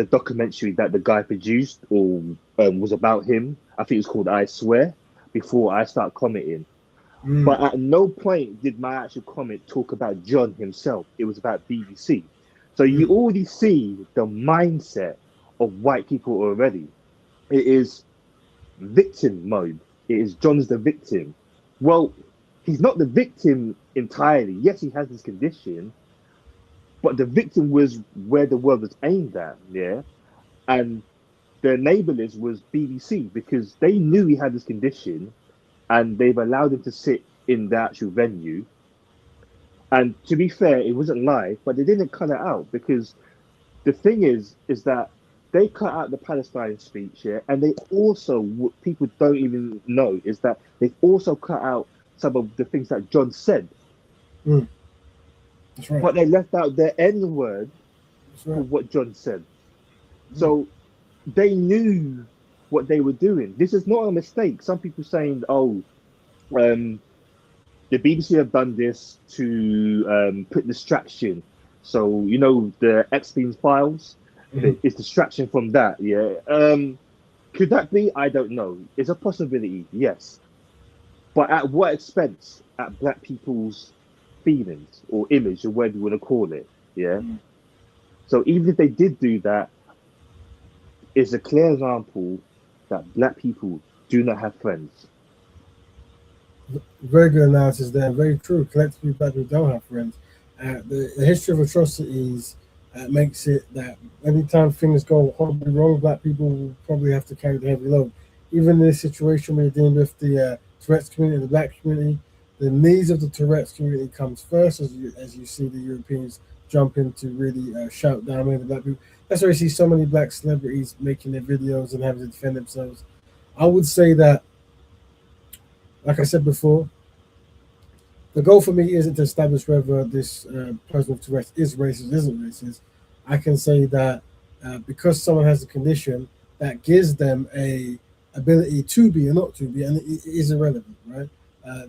S17: documentary that the guy produced or was about him. I think it's called I Swear, before I start commenting. But at no point did my actual comment talk about John himself. It was about BBC. So you already see the mindset of white people already. It is victim mode. It is John's the victim. Well, he's not the victim entirely. Yes, he has this condition, but the victim was where the word was aimed at, and the enablers was BBC, because they knew he had this condition, and they've allowed him to sit in the actual venue. And to be fair, it wasn't live, but they didn't cut it out, because the thing is that they cut out the Palestine speech, and they also, what people don't even know is that they've also cut out some of the things that John said.
S1: That's right.
S17: But they left out the N word for what John said. So they knew what they were doing. This is not a mistake. Some people saying, the BBC have done this to put distraction. So you know the Epstein files, it's distraction from that. Yeah. Could that be? I don't know. It's a possibility, yes. But at what expense? At black people's feelings or image or whatever you want to call it. Yeah. So even if they did do that, it's a clear example that black people do not have friends.
S1: Very good analysis there. Very true. Collectively, black people don't have friends. The history of atrocities makes it that anytime things go horribly wrong, black people will probably have to carry the heavy load. Even in this situation where you're dealing with the Tourette's community, the black community, the needs of the Tourette's community comes first, as you see the Europeans jump in to really shout down on the black people. That's why you see so many black celebrities making their videos and having to defend themselves. I would say that, like I said before, the goal for me isn't to establish whether this person with Tourette's is racist or isn't racist. I can say that because someone has a condition, that gives them a ability to be or not to be, and it is irrelevant, right?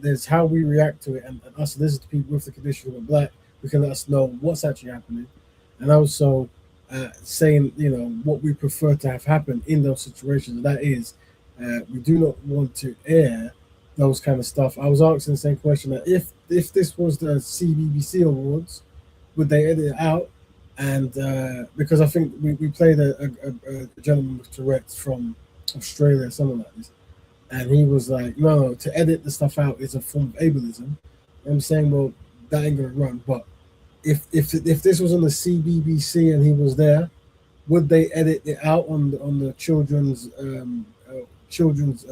S1: There's how we react to it, and us listen to people with the condition who are black, who can let us know what's actually happening, and also saying, you know, what we prefer to have happen in those situations. That is, we do not want to air those kind of stuff. I was asking the same question that if this was the CBBC Awards, would they edit it out? And because I think we played a gentleman with Tourette's from Australia, something like this, and he was like, no, to edit the stuff out is a form of ableism. And I'm saying, well, that ain't gonna run. But if this was on the CBBC and he was there, would they edit it out on the children's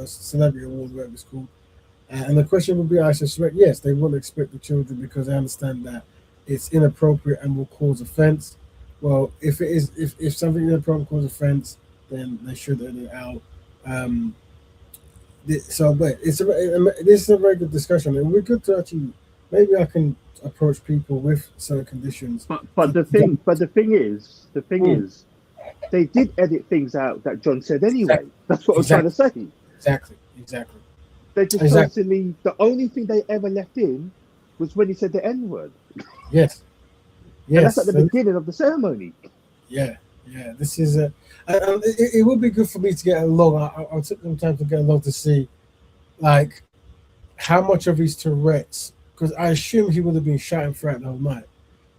S1: celebrity award, whatever it's called? And the question would be, I suspect, yes, they wouldn't expect the children because they understand that it's inappropriate and will cause offense. Well, if it is, if something inappropriate causes offense, then they should edit it out. So, but this is a very good discussion, and we're good to actually. Maybe I can approach people with certain conditions.
S17: But the thing is, they did edit things out that John said anyway.
S1: Exactly.
S17: That's what I'm trying to say.
S1: Exactly.
S17: They just constantly, the only thing they ever left in was when he said the N-word.
S1: Yes.
S17: And that's at the beginning of the ceremony.
S1: Yeah. This is it would be good for me to get a log. I'll take some time to get a log to see, like, how much of his Tourette's, because I assume he would have been shouting throughout the whole night.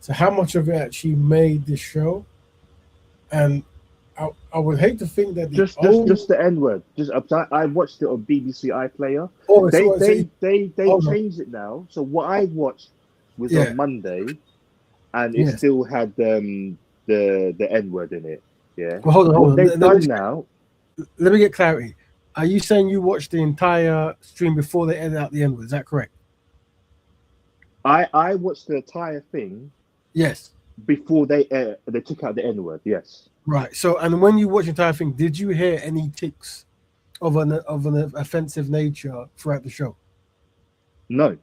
S1: So how much of it actually made this show? And I would hate to think that
S17: just the N-word. I watched it on BBC iPlayer. They changed it now. So what I watched was on Monday, and it still had the N-word in it. Yeah.
S1: Well, hold on.
S17: They've done now.
S1: Let me get clarity. Are you saying you watched the entire stream before they edit out the N-word? Is that correct?
S17: I watched the entire thing.
S1: Yes.
S17: Before they took out the N-word. Yes.
S1: Right. So, and when you watched the entire thing, did you hear any tics of an offensive nature throughout the show?
S17: No.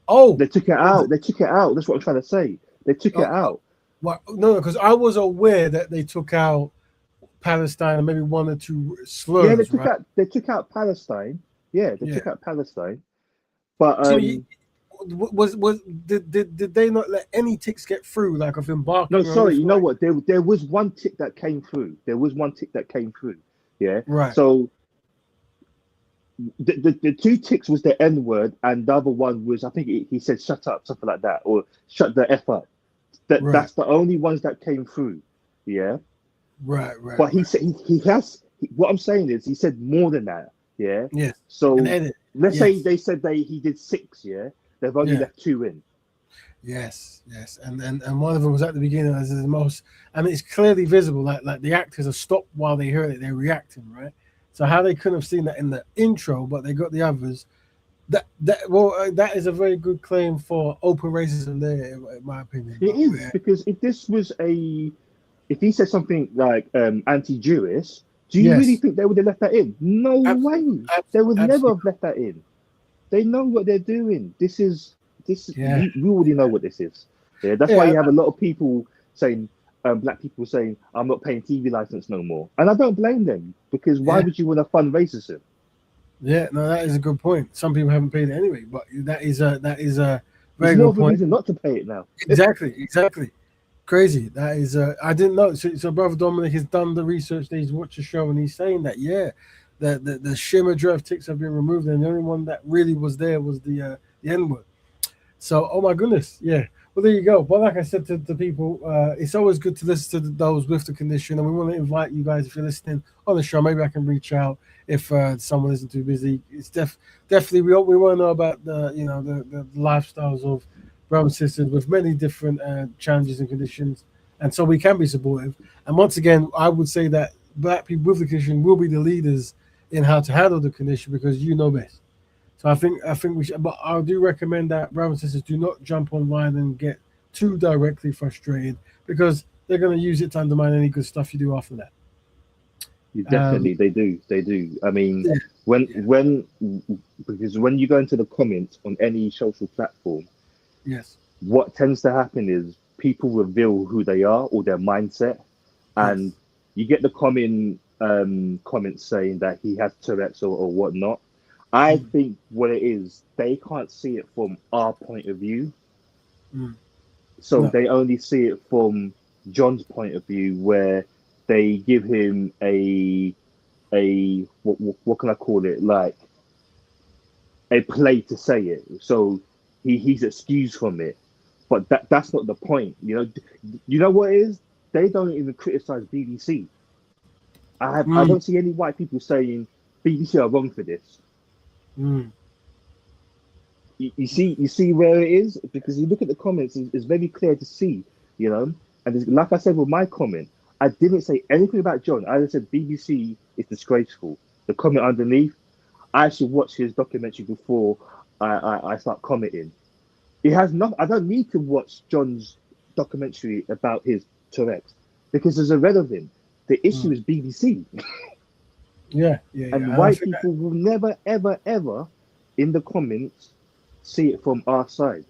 S1: Oh,
S17: they took it out. That's what I'm trying to say. They took it out.
S1: Well, no, because I was aware that they took out Palestine and maybe one or two slurs.
S17: Yeah, they took out Palestine. Yeah, they took out Palestine. But
S1: so did they not let any ticks get through, like of embarking?
S17: No, sorry. You know what? There was one tick that came through. Yeah.
S1: Right.
S17: So the two ticks was the N-word, and the other one was, I think he said "shut up," something like that, or "shut the F up." That's the only ones that came through. Yeah.
S1: Right.
S17: But he said he has. What I'm saying is, he said more than that. Yeah.
S1: Yes.
S17: So let's say they said he did 6. Yeah. They've only left 2 in.
S1: Yes, and one of them was at the beginning as the most. I mean, it's clearly visible. Like the actors are stopped while they heard it. They're reacting, right? So how they couldn't have seen that in the intro, but they got the others. That is a very good claim for open racism there, in my opinion.
S17: It is, because if he said something like anti-Jewish, do you really think they would have left that in? No way. They would never have left that in. They know what they're doing. This is we already know what this is. Yeah, that's why you have a lot of people saying, black people saying, I'm not paying TV license no more. And I don't blame them, because why would you want to fund racism?
S1: Yeah, no, that is a good point. Some people haven't paid it anyway, but that is a very
S17: There's no
S1: good
S17: other
S1: point.
S17: reason not to pay it now.
S1: Exactly. Crazy. That is. I didn't know. So brother Dominic has done the research. That he's watched the show, and he's saying that the shimmer draft ticks have been removed, and the only one that really was there was the N word. So, oh my goodness, yeah. Well, there you go. But like I said to people, it's always good to listen to those with the condition, and we want to invite you guys, if you're listening on the show, maybe I can reach out if someone isn't too busy. It's definitely we want to know about the lifestyles of brothers and sisters with many different challenges and conditions, and so we can be supportive. And once again, I would say that black people with the condition will be the leaders in how to handle the condition because you know best. So I think we should, but I do recommend that brothers and sisters do not jump online and get too directly frustrated because they're going to use it to undermine any good stuff you do after that.
S17: Definitely, they do. I mean, when because when you go into the comments on any social platform,
S1: yes,
S17: what tends to happen is people reveal who they are or their mindset, and you get the comments saying that he has Tourette's or whatnot. I think what it is, they can't see it from our point of view. So they only see it from John's point of view, where they give him a what can I call it, like a play to say it. So he's excused from it. But that's not the point. You know what it is? They don't even criticize BBC. I don't see any white people saying BBC are wrong for this. You see where it is, because you look at the comments, it's very clear to see, and like I said with my comment, I didn't say anything about John. I just said BBC is disgraceful. The comment underneath, I should watch his documentary before I start commenting. It has nothing. I don't need to watch John's documentary about his Tourette's because it's irrelevant. The issue is BBC.
S1: Yeah.
S17: And white people will never, ever, ever in the comments see it from our side.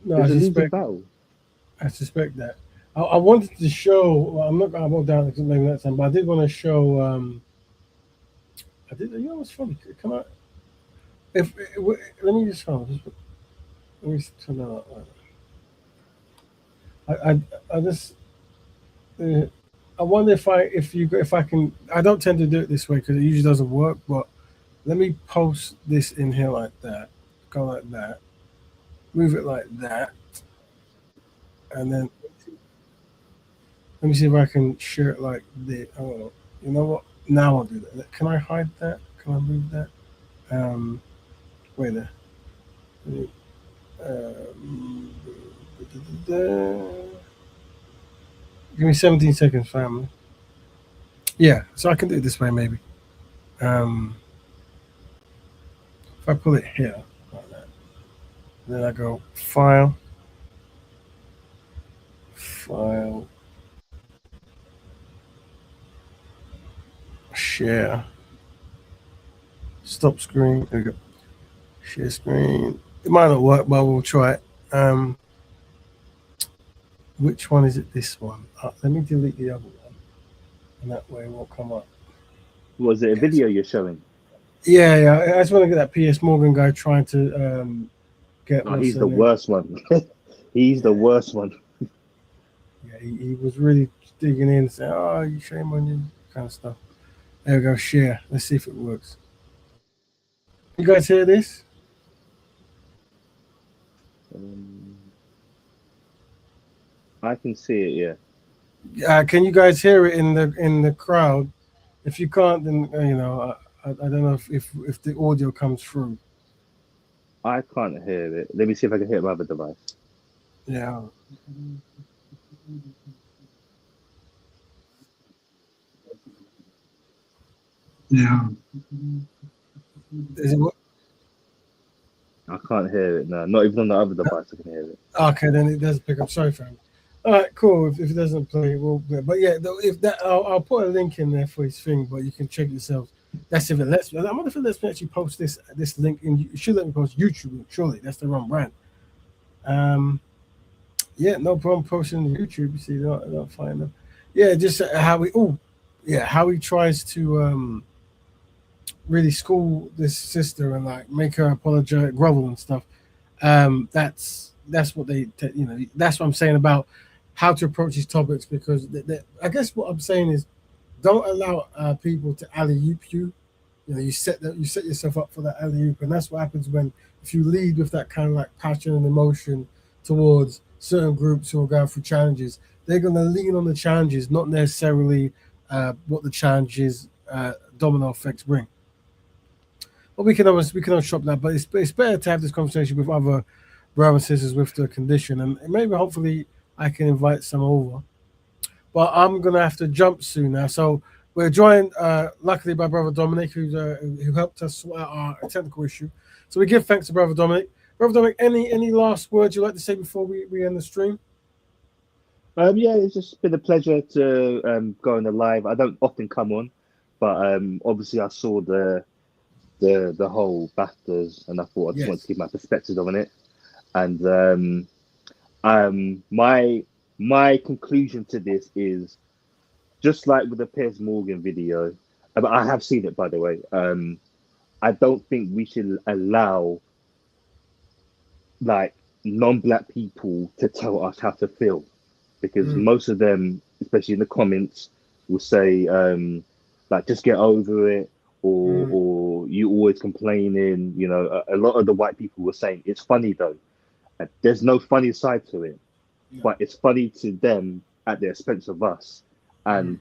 S1: No, I suspect that. I wanted to show. Well, I'm not going to walk down maybe that time, but I did want to show. I did. You know what's funny? Can I? Let me just hold. Let me turn that up. I just. I wonder if I can. I don't tend to do it this way because it usually doesn't work. But let me post this in here like that. Go like that. Move it like that, and then let me see if I can share it like this. Oh, you know what? Now I'll do that. Can I hide that? Can I move that? Wait there. Give me 17 seconds, family. Yeah, so I can do it this way maybe. If I pull it here like that, then I go file, share, stop screen. There we go. Share screen. It might not work, but we'll try it. Which one is it? This one. Let me delete the other one, and that way it won't come up.
S17: Was it a video you're showing?
S1: Yeah. I just want to get that P.S. Morgan guy trying to get.
S17: Oh, he's the worst one. He's the worst one.
S1: Yeah, he was really digging in, saying, "Oh, you shame on you," kind of stuff. There we go. Share. Let's see if it works. You guys hear this?
S17: I can see it. Yeah.
S1: Can you guys hear it in the crowd? If you can't, then I don't know if the audio comes through.
S17: I can't hear it. Let me see if I can hear my other device.
S1: Yeah. Yeah. Is it what?
S17: I can't hear it now. Not even on the other device I can hear it.
S1: Okay, then it does pick up. Sorry, fam. All right, cool. If it doesn't play, we'll play. But yeah, if that, I'll put a link in there for his thing, but you can check it yourself. That's if it lets me. I wonder if it lets me actually post this link. It should let me post YouTube. Surely that's the wrong brand. Yeah, no problem posting YouTube. You see, they'll find them. Yeah, just how he tries to really school this sister and like make her apologetic grovel and stuff. That's what that's what I'm saying about how to approach these topics, because I guess what I'm saying is don't allow people to alley-oop you. You set yourself up for that alley-oop, and that's what happens if you lead with that kind of like passion and emotion towards certain groups who are going through challenges. They're going to lean on the challenges, not necessarily what the challenges domino effects bring. But we can always shop that. But it's better to have this conversation with other brothers and sisters with the condition, and maybe hopefully I can invite some over. But I'm gonna have to jump soon now. So we're joined, luckily, by Brother Dominic, who helped us sort out our technical issue. So we give thanks to Brother Dominic. Brother Dominic, any last words you'd like to say before we end the stream?
S17: Yeah, it's just been a pleasure to go on the live. I don't often come on, but obviously I saw the whole BAFTAs, and I thought I just wanted to keep my perspective on it. And my conclusion to this is just like with the Piers Morgan video. But I have seen it, by the way. I don't think we should allow like non-black people to tell us how to feel, because most of them, especially in the comments, will say like just get over it, or you always complaining. A lot of the white people were saying it's funny though. There's no funny side to it, but it's funny to them at the expense of us. And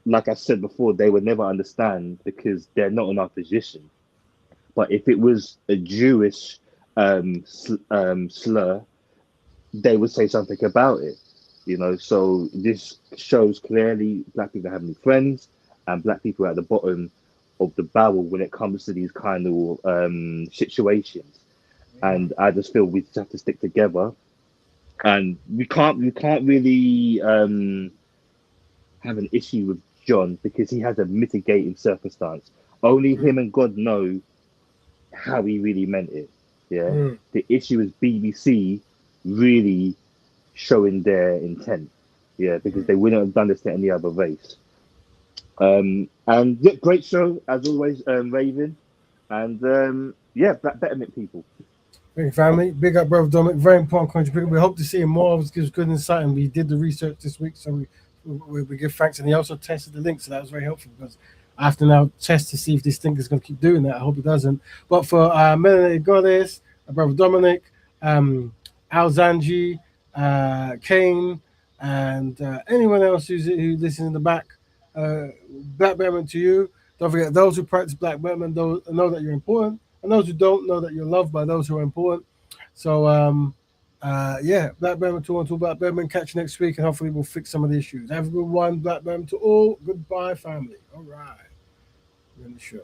S17: like I said before, they would never understand because they're not in our position. But if it was a Jewish slur, they would say something about it. So this shows clearly black people have any friends, and black people are at the bottom of the barrel when it comes to these kind of situations. And I just feel we just have to stick together, and we can't really have an issue with John because he has a mitigating circumstance. Only him and God know how he really meant it. The issue is BBC really showing their intent, because they wouldn't have done this to any other race. And yeah, great show as always, Raven, and Black Betterment people.
S1: Thank you, family. Big up, Brother Dominic. Very important contributor. We hope to see him more. It gives good insight, and we did the research this week, so we give thanks. And he also tested the link, so that was very helpful, because I have to now test to see if this thing is going to keep doing that. I hope it doesn't. But for Melanated Goddess, Brother Dominic, Al Zanji, Kane, and anyone else who listens in the back, Black Betterment to you. Don't forget, those who practice Black Betterment know that you're important. And those who don't know that you're loved by those who are important. So, Black Betterment 212 Black Betterment. Catch you next week, and hopefully we'll fix some of the issues. Have a good one. Black Betterment to all. Goodbye, family. All right. We're in the show.